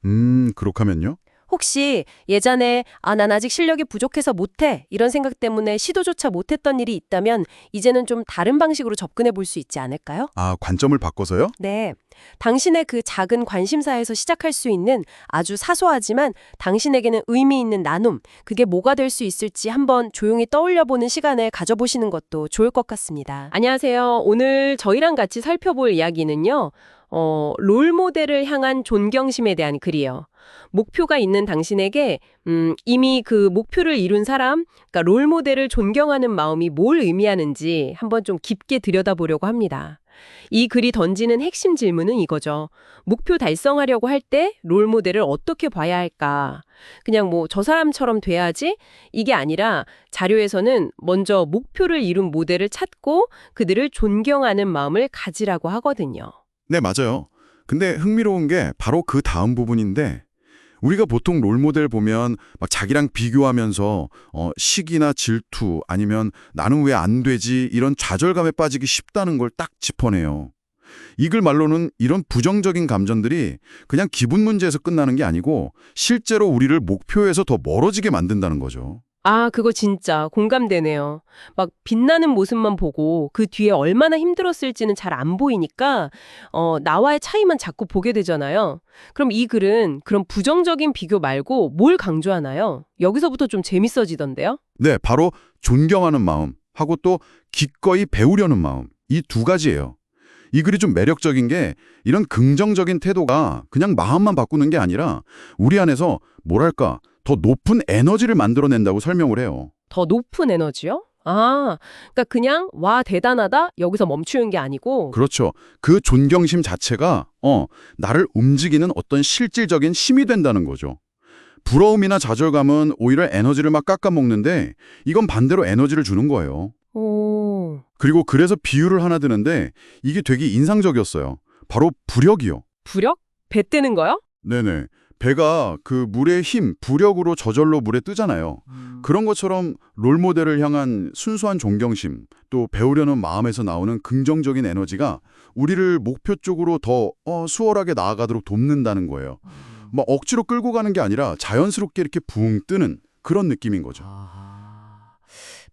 그렇다면요? 혹시 예전에 난 아직 실력이 부족해서 못해 이런 생각 때문에 시도조차 못했던 일이 있다면 이제는 좀 다른 방식으로 접근해 볼 수 있지 않을까요? 관점을 바꿔서요? 네. 당신의 그 작은 관심사에서 시작할 수 있는 아주 사소하지만 당신에게는 의미 있는 나눔, 그게 뭐가 될 수 있을지 한번 조용히 떠올려보는 시간을 가져보시는 것도 좋을 것 같습니다. 안녕하세요. 오늘 저희랑 같이 살펴볼 이야기는요. 롤모델을 향한 존경심에 대한 글이에요. 목표가 있는 당신에게 이미 그 목표를 이룬 사람, 그러니까 롤모델을 존경하는 마음이 뭘 의미하는지 한번 좀 깊게 들여다보려고 합니다. 이 글이 던지는 핵심 질문은 이거죠. 목표 달성하려고 할 때 롤모델을 어떻게 봐야 할까? 그냥 저 사람처럼 돼야지? 이게 아니라 자료에서는 먼저 목표를 이룬 모델을 찾고 그들을 존경하는 마음을 가지라고 하거든요. 네, 맞아요. 근데 흥미로운 게 바로 그 다음 부분인데, 우리가 보통 롤모델 보면 막 자기랑 비교하면서 시기나 질투 아니면 나는 왜 안 되지 이런 좌절감에 빠지기 쉽다는 걸 딱 짚어내요. 이 글 말로는 이런 부정적인 감정들이 그냥 기분 문제에서 끝나는 게 아니고 실제로 우리를 목표에서 더 멀어지게 만든다는 거죠. 그거 진짜 공감되네요. 막 빛나는 모습만 보고 그 뒤에 얼마나 힘들었을지는 잘 안 보이니까 나와의 차이만 자꾸 보게 되잖아요. 그럼 이 글은 그런 부정적인 비교 말고 뭘 강조하나요? 여기서부터 좀 재밌어지던데요? 네, 바로 존경하는 마음 하고 또 기꺼이 배우려는 마음, 이 두 가지예요. 이 글이 좀 매력적인 게 이런 긍정적인 태도가 그냥 마음만 바꾸는 게 아니라 우리 안에서 뭐랄까 더 높은 에너지를 만들어낸다고 설명을 해요. 더 높은 에너지요? 그러니까 그냥 와 대단하다 여기서 멈추는 게 아니고 그렇죠. 그 존경심 자체가 나를 움직이는 어떤 실질적인 힘이 된다는 거죠. 부러움이나 좌절감은 오히려 에너지를 막 깎아먹는데 이건 반대로 에너지를 주는 거예요. 오, 그리고 그래서 비유를 하나 드는데 이게 되게 인상적이었어요. 바로 부력이요. 부력? 배 뜨는 거요? 네네. 배가 그 물의 힘, 부력으로 저절로 물에 뜨잖아요. 그런 것처럼 롤모델을 향한 순수한 존경심, 또 배우려는 마음에서 나오는 긍정적인 에너지가 우리를 목표 쪽으로 더 수월하게 나아가도록 돕는다는 거예요. 막 억지로 끌고 가는 게 아니라 자연스럽게 이렇게 붕 뜨는 그런 느낌인 거죠.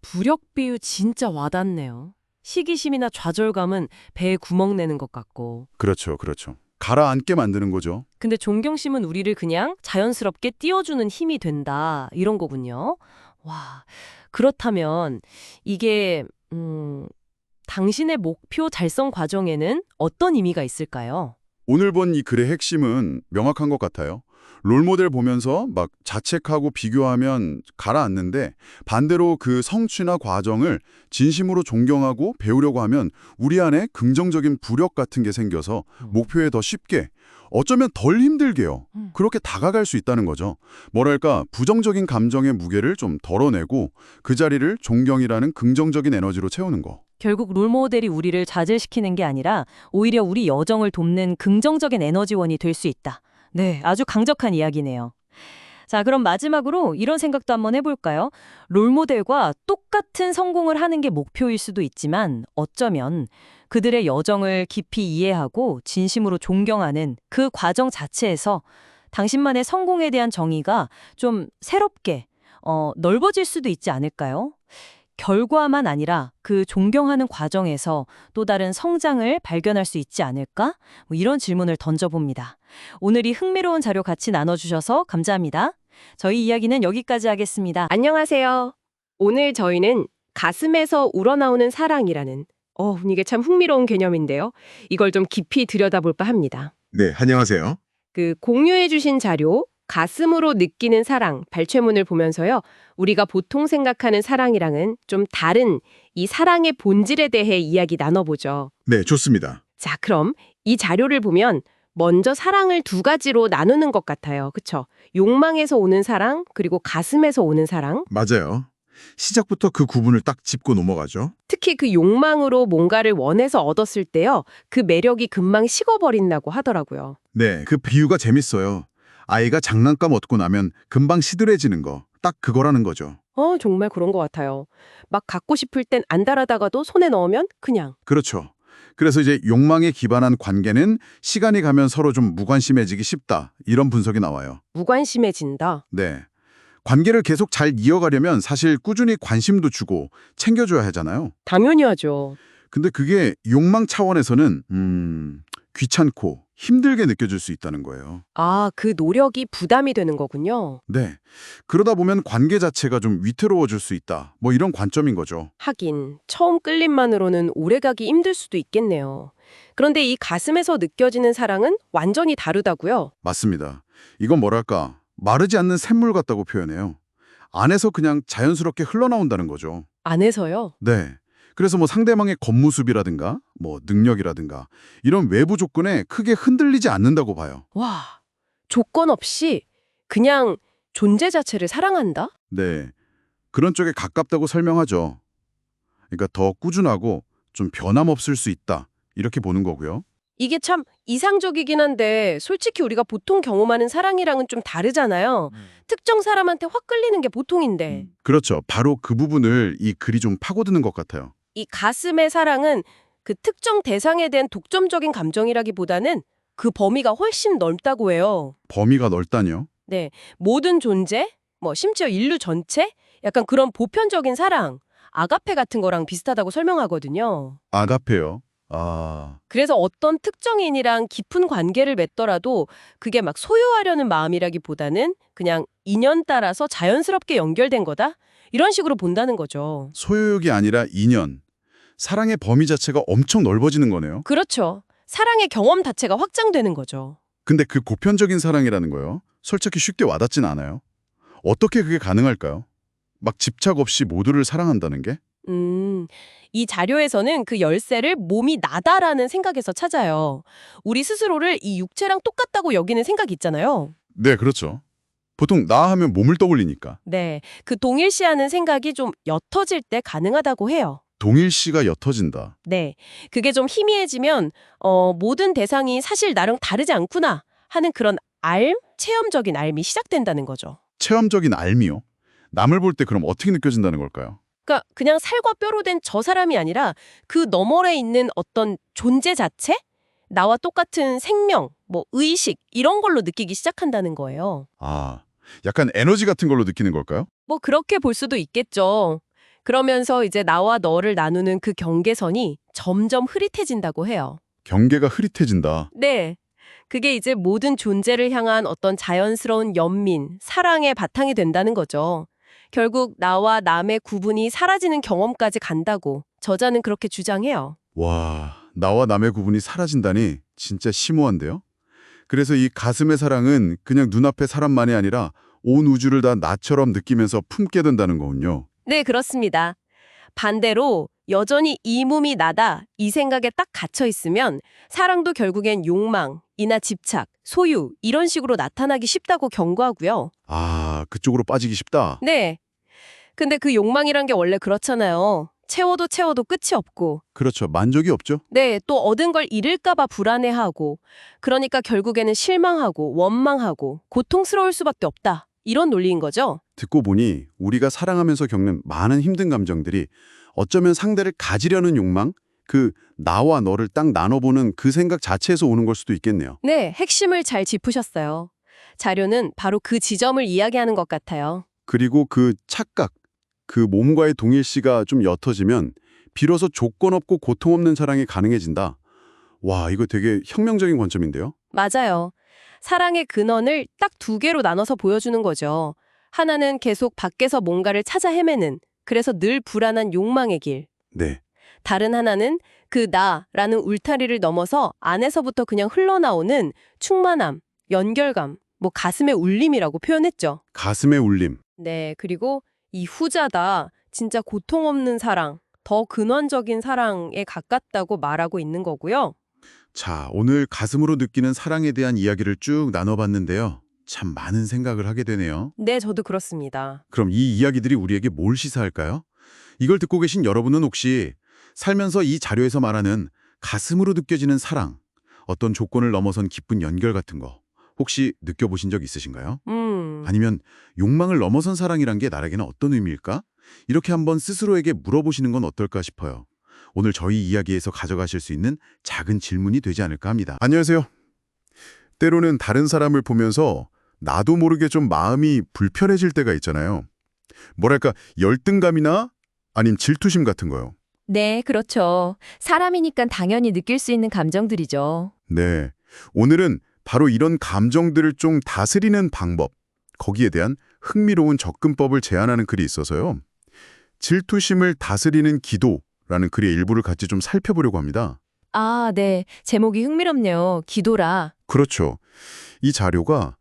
부력 비유 진짜 와닿네요. 시기심이나 좌절감은 배에 구멍 내는 것 같고. 그렇죠, 그렇죠. 가라앉게 만드는 거죠. 근데 존경심은 우리를 그냥 자연스럽게 띄워주는 힘이 된다. 이런 거군요. 와, 그렇다면 이게 당신의 목표 달성 과정에는 어떤 의미가 있을까요? 오늘 본 이 글의 핵심은 명확한 것 같아요. 롤모델 보면서 막 자책하고 비교하면 가라앉는데 반대로 그 성취나 과정을 진심으로 존경하고 배우려고 하면 우리 안에 긍정적인 부력 같은 게 생겨서 목표에 더 쉽게 어쩌면 덜 힘들게요. 그렇게 다가갈 수 있다는 거죠. 뭐랄까 부정적인 감정의 무게를 좀 덜어내고 그 자리를 존경이라는 긍정적인 에너지로 채우는 거. 결국 롤모델이 우리를 좌절시키는 게 아니라 오히려 우리 여정을 돕는 긍정적인 에너지원이 될 수 있다. 네, 아주 강력한 이야기네요. 자, 그럼 마지막으로 이런 생각도 한번 해볼까요? 롤모델과 똑같은 성공을 하는 게 목표일 수도 있지만 어쩌면 그들의 여정을 깊이 이해하고 진심으로 존경하는 그 과정 자체에서 당신만의 성공에 대한 정의가 좀 새롭게 넓어질 수도 있지 않을까요? 결과만 아니라 그 존경하는 과정에서 또 다른 성장을 발견할 수 있지 않을까? 뭐 이런 질문을 던져봅니다. 오늘 이 흥미로운 자료 같이 나눠주셔서 감사합니다. 저희 이야기는 여기까지 하겠습니다. 안녕하세요. 오늘 저희는 가슴에서 우러나오는 사랑이라는 이게 참 흥미로운 개념인데요. 이걸 좀 깊이 들여다볼까 합니다. 네, 안녕하세요. 그 공유해 주신 자료 가슴으로 느끼는 사랑 발췌문을 보면서요. 우리가 보통 생각하는 사랑이랑은 좀 다른 이 사랑의 본질에 대해 이야기 나눠보죠. 네, 좋습니다. 자, 그럼 이 자료를 보면 먼저 사랑을 두 가지로 나누는 것 같아요. 그쵸? 욕망에서 오는 사랑, 그리고 가슴에서 오는 사랑. 맞아요. 시작부터 그 구분을 딱 짚고 넘어가죠. 특히 그 욕망으로 뭔가를 원해서 얻었을 때요. 그 매력이 금방 식어버린다고 하더라고요. 네, 그 비유가 재밌어요. 아이가 장난감 얻고 나면 금방 시들해지는 거. 딱 그거라는 거죠. 정말 그런 것 같아요. 막 갖고 싶을 땐 안달하다가도 손에 넣으면 그냥. 그렇죠. 그래서 이제 욕망에 기반한 관계는 시간이 가면 서로 좀 무관심해지기 쉽다. 이런 분석이 나와요. 무관심해진다. 네. 관계를 계속 잘 이어가려면 사실 꾸준히 관심도 주고 챙겨줘야 하잖아요. 당연히 하죠. 근데 그게 욕망 차원에서는 귀찮고 힘들게 느껴질 수 있다는 거예요. 아, 그 노력이 부담이 되는 거군요. 네. 그러다 보면 관계 자체가 좀 위태로워질 수 있다. 뭐 이런 관점인 거죠. 하긴 처음 끌림만으로는 오래가기 힘들 수도 있겠네요. 그런데 이 가슴에서 느껴지는 사랑은 완전히 다르다고요? 맞습니다. 이건 뭐랄까 마르지 않는 샘물 같다고 표현해요. 안에서 그냥 자연스럽게 흘러나온다는 거죠. 안에서요? 네. 그래서 뭐 상대방의 겉모습이라든가 뭐 능력이라든가 이런 외부 조건에 크게 흔들리지 않는다고 봐요. 와, 조건 없이 그냥 존재 자체를 사랑한다? 네. 그런 쪽에 가깝다고 설명하죠. 그러니까 더 꾸준하고 좀 변함없을 수 있다. 이렇게 보는 거고요. 이게 참 이상적이긴 한데 솔직히 우리가 보통 경험하는 사랑이랑은 좀 다르잖아요. 특정 사람한테 확 끌리는 게 보통인데 그렇죠. 바로 그 부분을 이 글이 좀 파고드는 것 같아요. 이 가슴의 사랑은 그 특정 대상에 대한 독점적인 감정이라기보다는 그 범위가 훨씬 넓다고 해요. 범위가 넓다니요? 네, 모든 존재, 뭐 심지어 인류 전체? 약간 그런 보편적인 사랑, 아가페 같은 거랑 비슷하다고 설명하거든요. 아가페요. 아, 그래서 어떤 특정인이랑 깊은 관계를 맺더라도 그게 막 소유하려는 마음이라기보다는 그냥 인연 따라서 자연스럽게 연결된 거다? 이런 식으로 본다는 거죠. 소유욕이 아니라 인연. 사랑의 범위 자체가 엄청 넓어지는 거네요. 그렇죠. 사랑의 경험 자체가 확장되는 거죠. 근데 그 보편적인 사랑이라는 거요. 솔직히 쉽게 와닿진 않아요. 어떻게 그게 가능할까요? 막 집착 없이 모두를 사랑한다는 게? 이 자료에서는 그 열쇠를 몸이 나다라는 생각에서 찾아요. 우리 스스로를 이 육체랑 똑같다고 여기는 생각 있잖아요. 네, 그렇죠. 보통 나 하면 몸을 떠올리니까. 네, 그 동일시하는 생각이 좀 옅어질 때 가능하다고 해요. 동일시가 옅어진다. 네, 그게 좀 희미해지면 모든 대상이 사실 나랑 다르지 않구나 하는 그런 체험적인 알미 시작된다는 거죠. 체험적인 알미요? 남을 볼 때 그럼 어떻게 느껴진다는 걸까요? 그러니까 그냥 살과 뼈로 된 저 사람이 아니라 그 너머에 있는 어떤 존재 자체? 나와 똑같은 생명, 뭐 의식 이런 걸로 느끼기 시작한다는 거예요. 아, 약간 에너지 같은 걸로 느끼는 걸까요? 뭐 그렇게 볼 수도 있겠죠. 그러면서 이제 나와 너를 나누는 그 경계선이 점점 흐릿해진다고 해요. 경계가 흐릿해진다. 네. 그게 이제 모든 존재를 향한 어떤 자연스러운 연민, 사랑의 바탕이 된다는 거죠. 결국 나와 남의 구분이 사라지는 경험까지 간다고 저자는 그렇게 주장해요. 와, 나와 남의 구분이 사라진다니 진짜 심오한데요? 그래서 이 가슴의 사랑은 그냥 눈앞의 사람만이 아니라 온 우주를 다 나처럼 느끼면서 품게 된다는 거군요. 네, 그렇습니다. 반대로 여전히 이 몸이 나다 이 생각에 딱 갇혀 있으면 사랑도 결국엔 욕망이나 집착, 소유 이런 식으로 나타나기 쉽다고 경고하고요. 아, 그쪽으로 빠지기 쉽다. 네. 근데 그 욕망이란 게 원래 그렇잖아요. 채워도 끝이 없고. 그렇죠. 만족이 없죠. 네, 또 얻은 걸 잃을까 봐 불안해하고. 그러니까 결국에는 실망하고 원망하고 고통스러울 수밖에 없다. 이런 논리인 거죠. 듣고 보니 우리가 사랑하면서 겪는 많은 힘든 감정들이 어쩌면 상대를 가지려는 욕망, 그 나와 너를 딱 나눠보는 그 생각 자체에서 오는 걸 수도 있겠네요. 네, 핵심을 잘 짚으셨어요. 자료는 바로 그 지점을 이야기하는 것 같아요. 그리고 그 착각, 그 몸과의 동일시가 좀 옅어지면 비로소 조건 없고 고통 없는 사랑이 가능해진다. 와, 이거 되게 혁명적인 관점인데요. 맞아요. 사랑의 근원을 딱 두 개로 나눠서 보여주는 거죠. 하나는 계속 밖에서 뭔가를 찾아 헤매는, 그래서 늘 불안한 욕망의 길. 네. 다른 하나는 그 나라는 울타리를 넘어서 안에서부터 그냥 흘러나오는 충만함, 연결감, 뭐 가슴의 울림이라고 표현했죠. 가슴의 울림. 네, 그리고 이 후자다, 진짜 고통 없는 사랑, 더 근원적인 사랑에 가깝다고 말하고 있는 거고요. 자, 오늘 가슴으로 느끼는 사랑에 대한 이야기를 쭉 나눠봤는데요. 참 많은 생각을 하게 되네요. 네, 저도 그렇습니다. 그럼 이 이야기들이 우리에게 뭘 시사할까요? 이걸 듣고 계신 여러분은 혹시 살면서 이 자료에서 말하는 가슴으로 느껴지는 사랑, 어떤 조건을 넘어선 기쁜 연결 같은 거 혹시 느껴보신 적 있으신가요? 아니면 욕망을 넘어선 사랑이란 게 나에게는 어떤 의미일까? 이렇게 한번 스스로에게 물어보시는 건 어떨까 싶어요. 오늘 저희 이야기에서 가져가실 수 있는 작은 질문이 되지 않을까 합니다. 안녕하세요. 때로는 다른 사람을 보면서 나도 모르게 좀 마음이 불편해질 때가 있잖아요. 뭐랄까, 열등감이나 아님 질투심 같은 거요. 네, 그렇죠. 사람이니까 당연히 느낄 수 있는 감정들이죠. 네. 오늘은 바로 이런 감정들을 좀 다스리는 방법, 거기에 대한 흥미로운 접근법을 제안하는 글이 있어서요. 질투심을 다스리는 기도라는 글의 일부를 같이 좀 살펴보려고 합니다. 아, 네. 제목이 흥미롭네요. 기도라. 그렇죠. 이 자료가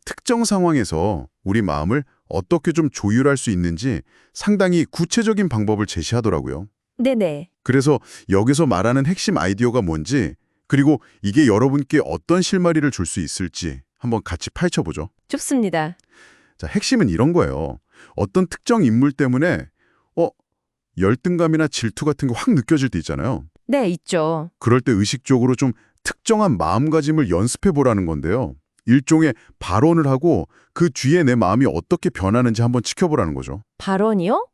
특정 상황에서 우리 마음을 어떻게 좀 조율할 수 있는지 상당히 구체적인 방법을 제시하더라고요. 네네. 그래서 여기서 말하는 핵심 아이디어가 뭔지, 그리고 이게 여러분께 어떤 실마리를 줄 수 있을지 한번 같이 파헤쳐보죠. 좋습니다. 자, 핵심은 이런 거예요. 어떤 특정 인물 때문에 열등감이나 질투 같은 거 확 느껴질 때 있잖아요. 네, 있죠. 그럴 때 의식적으로 좀 특정한 마음가짐을 연습해보라는 건데요. 일종의 발언을 하고 그 뒤에 내 마음이 어떻게 변하는지 한번 지켜보라는 거죠. 발언이요?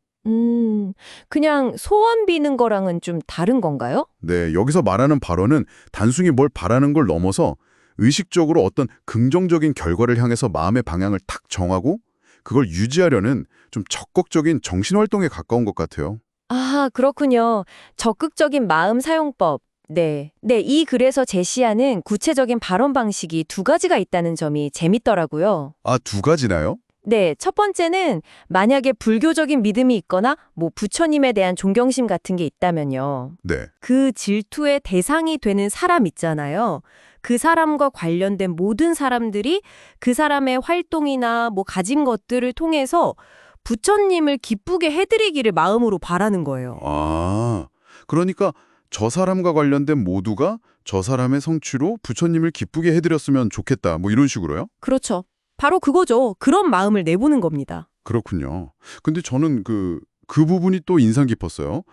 그냥 소원 비는 거랑은 좀 다른 건가요? 네, 여기서 말하는 발언은 단순히 뭘 바라는 걸 넘어서 의식적으로 어떤 긍정적인 결과를 향해서 마음의 방향을 탁 정하고 그걸 유지하려는 좀 적극적인 정신활동에 가까운 것 같아요. 아, 그렇군요. 적극적인 마음 사용법. 네. 네, 이 글에서 제시하는 구체적인 발언 방식이 두 가지가 있다는 점이 재밌더라고요. 아, 두 가지나요? 네, 첫 번째는 만약에 불교적인 믿음이 있거나 뭐 부처님에 대한 존경심 같은 게 있다면요. 네. 그 질투의 대상이 되는 사람 있잖아요. 그 사람과 관련된 모든 사람들이 그 사람의 활동이나 뭐 가진 것들을 통해서 부처님을 기쁘게 해드리기를 마음으로 바라는 거예요. 아, 그러니까 저 사람과 관련된 모두가 저 사람의 성취로 부처님을 기쁘게 해드렸으면 좋겠다. 뭐 이런 식으로요? 그렇죠. 바로 그거죠. 그런 마음을 내보는 겁니다. 그렇군요. 근데 저는 그 부분이 또 인상 깊었어요.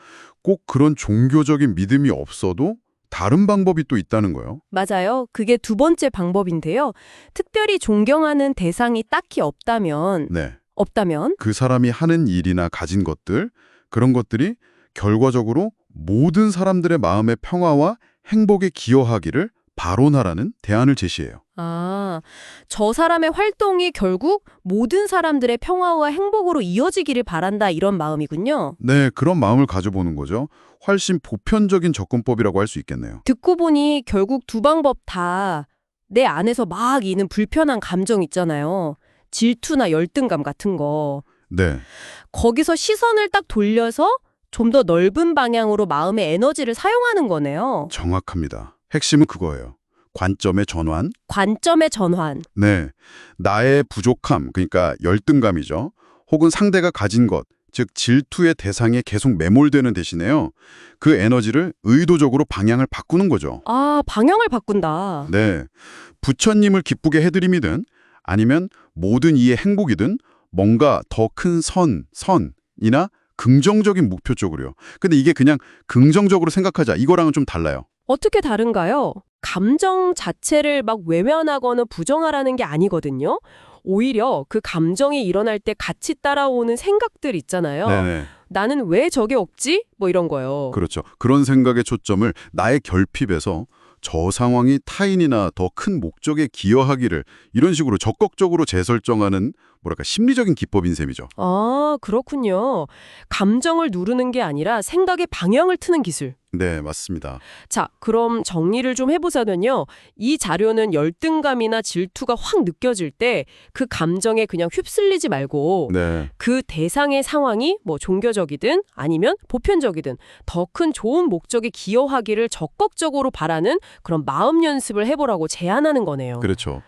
꼭 그런 종교적인 믿음이 없어도 다른 방법이 또 있다는 거예요. 맞아요. 그게 두 번째 방법인데요. 특별히 존경하는 대상이 딱히 없다면 네. 없다면 그 사람이 하는 일이나 가진 것들, 그런 것들이 결과적으로 모든 사람들의 마음의 평화와 행복에 기여하기를 발언하라는 대안을 제시해요. 아, 저 사람의 활동이 결국 모든 사람들의 평화와 행복으로 이어지기를 바란다 이런 마음이군요. 네, 그런 마음을 가져보는 거죠. 훨씬 보편적인 접근법이라고 할 수 있겠네요. 듣고 보니 결국 두 방법 다 내 안에서 막 이는 불편한 감정 있잖아요. 질투나 열등감 같은 거. 네, 거기서 시선을 딱 돌려서 좀 더 넓은 방향으로 마음의 에너지를 사용하는 거네요. 정확합니다. 핵심은 그거예요. 관점의 전환. 관점의 전환. 네, 나의 부족함, 그러니까 열등감이죠. 혹은 상대가 가진 것, 즉 질투의 대상에 계속 매몰되는 대신에요. 그 에너지를 의도적으로 방향을 바꾸는 거죠. 아, 방향을 바꾼다. 네, 부처님을 기쁘게 해드림이든 아니면 모든 이의 행복이든 뭔가 더 큰 선이나 긍정적인 목표 쪽으로요. 근데 이게 그냥 긍정적으로 생각하자, 이거랑은 좀 달라요. 어떻게 다른가요? 감정 자체를 막 외면하거나 부정하라는 게 아니거든요. 오히려 그 감정이 일어날 때 같이 따라오는 생각들 있잖아요. 네네. 나는 왜 저게 없지? 뭐 이런 거요. 그렇죠. 그런 생각의 초점을 나의 결핍에서 저 상황이 타인이나 더 큰 목적에 기여하기를 이런 식으로 적극적으로 재설정하는 뭐랄까 심리적인 기법인 셈이죠. 아, 그렇군요. 감정을 누르는 게 아니라 생각의 방향을 트는 기술. 네, 맞습니다. 자, 그럼 정리를 좀 해보자면요. 이 자료는 열등감이나 질투가 확 느껴질 때 그 감정에 그냥 휩쓸리지 말고 네. 그 대상의 상황이 뭐 종교적이든 아니면 보편적이든 더 큰 좋은 목적에 기여하기를 적극적으로 바라는 그런 마음 연습을 해보라고 제안하는 거네요. 그렇죠.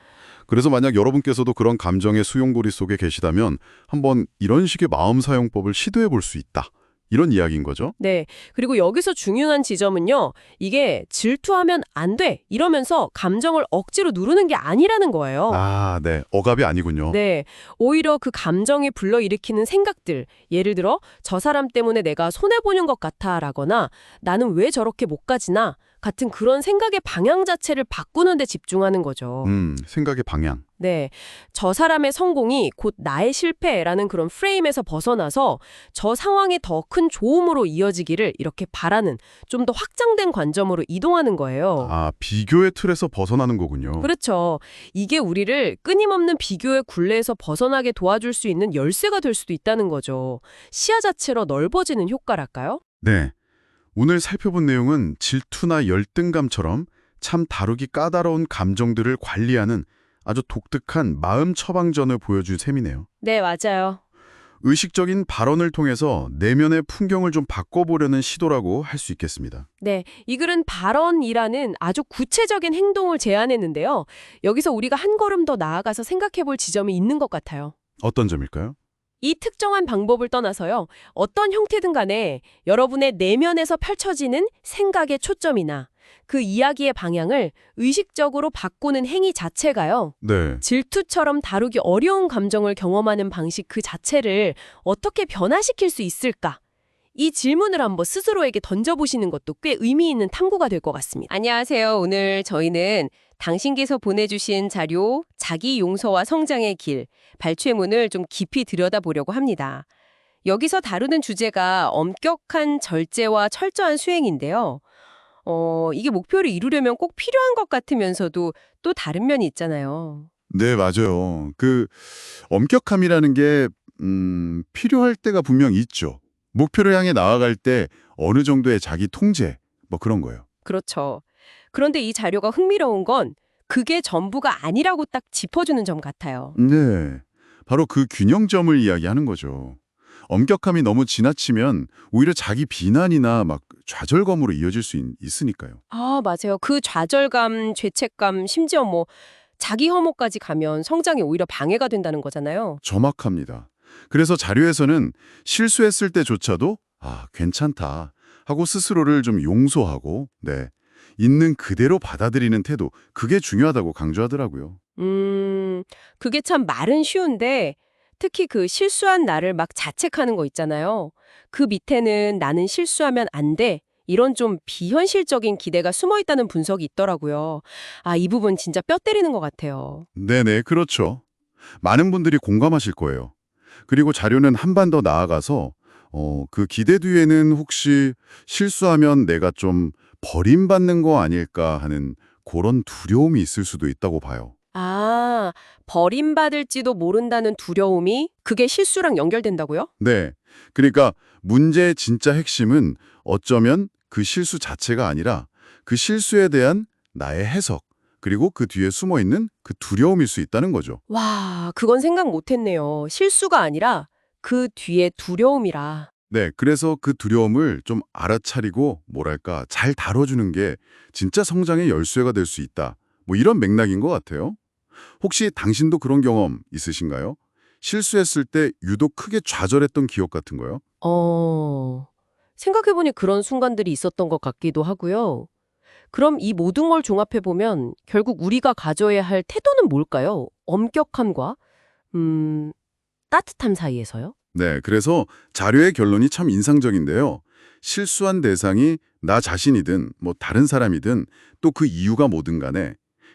그래서 만약 여러분께서도 그런 감정의 수용고리 속에 계시다면 한번 이런 식의 마음 사용법을 시도해 볼 수 있다. 이런 이야기인 거죠. 네. 그리고 여기서 중요한 지점은요. 이게 질투하면 안 돼. 이러면서 감정을 억지로 누르는 게 아니라는 거예요. 아, 네. 억압이 아니군요. 네. 오히려 그 감정이 불러일으키는 생각들. 예를 들어 저 사람 때문에 내가 손해보는 것 같아라거나 나는 왜 저렇게 못 가지나 같은 그런 생각의 방향 자체를 바꾸는 데 집중하는 거죠. 생각의 방향. 네. 저 사람의 성공이 곧 나의 실패라는 그런 프레임에서 벗어나서 저 상황이 더 큰 좋음으로 이어지기를 이렇게 바라는 좀 더 확장된 관점으로 이동하는 거예요. 아, 비교의 틀에서 벗어나는 거군요. 그렇죠. 이게 우리를 끊임없는 비교의 굴레에서 벗어나게 도와줄 수 있는 열쇠가 될 수도 있다는 거죠. 시야 자체로 넓어지는 효과랄까요? 네. 오늘 살펴본 내용은 질투나 열등감처럼 참 다루기 까다로운 감정들을 관리하는 아주 독특한 마음 처방전을 보여준 셈이네요. 네, 맞아요. 의식적인 발언을 통해서 내면의 풍경을 좀 바꿔보려는 시도라고 할 수 있겠습니다. 네, 이 글은 발언이라는 아주 구체적인 행동을 제안했는데요. 여기서 우리가 한 걸음 더 나아가서 생각해 볼 지점이 있는 것 같아요. 어떤 점일까요? 이 특정한 방법을 떠나서요. 어떤 형태든 간에 여러분의 내면에서 펼쳐지는 생각의 초점이나 그 이야기의 방향을 의식적으로 바꾸는 행위 자체가요. 네. 질투처럼 다루기 어려운 감정을 경험하는 방식 그 자체를 어떻게 변화시킬 수 있을까? 이 질문을 한번 스스로에게 던져보시는 것도 꽤 의미 있는 탐구가 될 것 같습니다. 안녕하세요. 오늘 저희는 당신께서 보내주신 자료 자기 용서와 성장의 길, 발췌문을 좀 깊이 들여다보려고 합니다. 여기서 다루는 주제가 엄격한 절제와 철저한 수행인데요. 이게 목표를 이루려면 꼭 필요한 것 같으면서도 또 다른 면이 있잖아요. 네, 맞아요. 그 엄격함이라는 게 필요할 때가 분명 있죠. 목표를 향해 나아갈 때 어느 정도의 자기 통제, 뭐 그런 거예요. 그렇죠. 그런데 이 자료가 흥미로운 건 그게 전부가 아니라고 딱 짚어주는 점 같아요. 네. 바로 그 균형점을 이야기하는 거죠. 엄격함이 너무 지나치면 오히려 자기 비난이나 막 좌절감으로 이어질 수 있으니까요. 아, 맞아요. 그 좌절감, 죄책감, 심지어 뭐 자기 혐오까지 가면 성장이 오히려 방해가 된다는 거잖아요. 정확합니다. 그래서 자료에서는 실수했을 때조차도 괜찮다 하고 스스로를 좀 용서하고 있는 그대로 받아들이는 태도, 그게 중요하다고 강조하더라고요. 그게 참 말은 쉬운데 특히 그 실수한 나를 막 자책하는 거 있잖아요. 그 밑에는 나는 실수하면 안 돼. 이런 좀 비현실적인 기대가 숨어 있다는 분석이 있더라고요. 아, 이 부분 진짜 뼈 때리는 것 같아요. 네네, 그렇죠. 많은 분들이 공감하실 거예요. 그리고 자료는 한 반 더 나아가서 그 기대 뒤에는 혹시 실수하면 내가 좀 버림받는 거 아닐까 하는 그런 두려움이 있을 수도 있다고 봐요. 아, 버림받을지도 모른다는 두려움이 그게 실수랑 연결된다고요? 네. 그러니까 문제의 진짜 핵심은 어쩌면 그 실수 자체가 아니라 그 실수에 대한 나의 해석, 그리고 그 뒤에 숨어 있는 그 두려움일 수 있다는 거죠. 와, 그건 생각 못했네요. 실수가 아니라 그 뒤에 두려움이라. 네. 그래서 그 두려움을 좀 알아차리고 뭐랄까 잘 다뤄주는 게 진짜 성장의 열쇠가 될 수 있다. 뭐 이런 맥락인 것 같아요. 혹시 당신도 그런 경험 있으신가요? 실수했을 때 유독 크게 좌절했던 기억 같은 거요? 생각해보니 그런 순간들이 있었던 것 같기도 하고요. 그럼 이 모든 걸 종합해보면 결국 우리가 가져야 할 태도는 뭘까요? 엄격함과 따뜻함 사이에서요? 네, 그래서 자료의 결론이 참 인상적인데요. 실수한 대상이 나 자신이든 뭐 다른 사람이든 또 그 이유가 뭐든 간에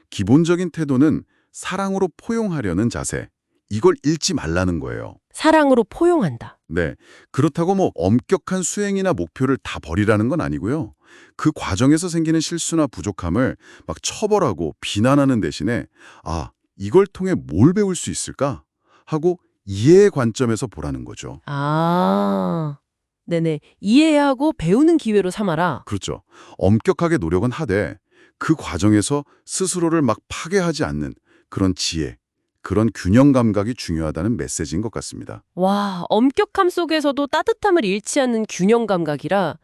기본적인 태도는 사랑으로 포용하려는 자세. 이걸 잃지 말라는 거예요. 사랑으로 포용한다. 네, 그렇다고 뭐 엄격한 수행이나 목표를 다 버리라는 건 아니고요. 그 과정에서 생기는 실수나 부족함을 막 처벌하고 비난하는 대신에 아, 이걸 통해 뭘 배울 수 있을까? 하고 이해의 관점에서 보라는 거죠. 아, 네네. 이해하고 배우는 기회로 삼아라. 그렇죠. 엄격하게 노력은 하되 그 과정에서 스스로를 막 파괴하지 않는 그런 지혜, 그런 균형 감각이 중요하다는 메시지인 것 같습니다. 와, 엄격함 속에서도 따뜻함을 잃지 않는 균형 감각이라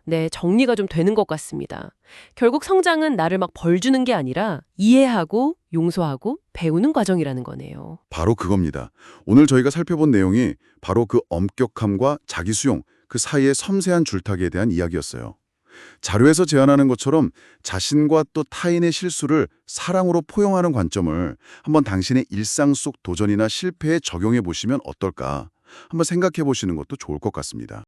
네, 정리가 좀 되는 것 같습니다. 결국 성장은 나를 막 벌 주는 게 아니라 이해하고 용서하고 배우는 과정이라는 거네요. 바로 그겁니다. 오늘 저희가 살펴본 내용이 바로 그 엄격함과 자기 수용, 그 사이의 섬세한 줄타기에 대한 이야기였어요. 자료에서 제안하는 것처럼 자신과 또 타인의 실수를 사랑으로 포용하는 관점을 한번 당신의 일상 속 도전이나 실패에 적용해 보시면 어떨까? 한번 생각해 보시는 것도 좋을 것 같습니다.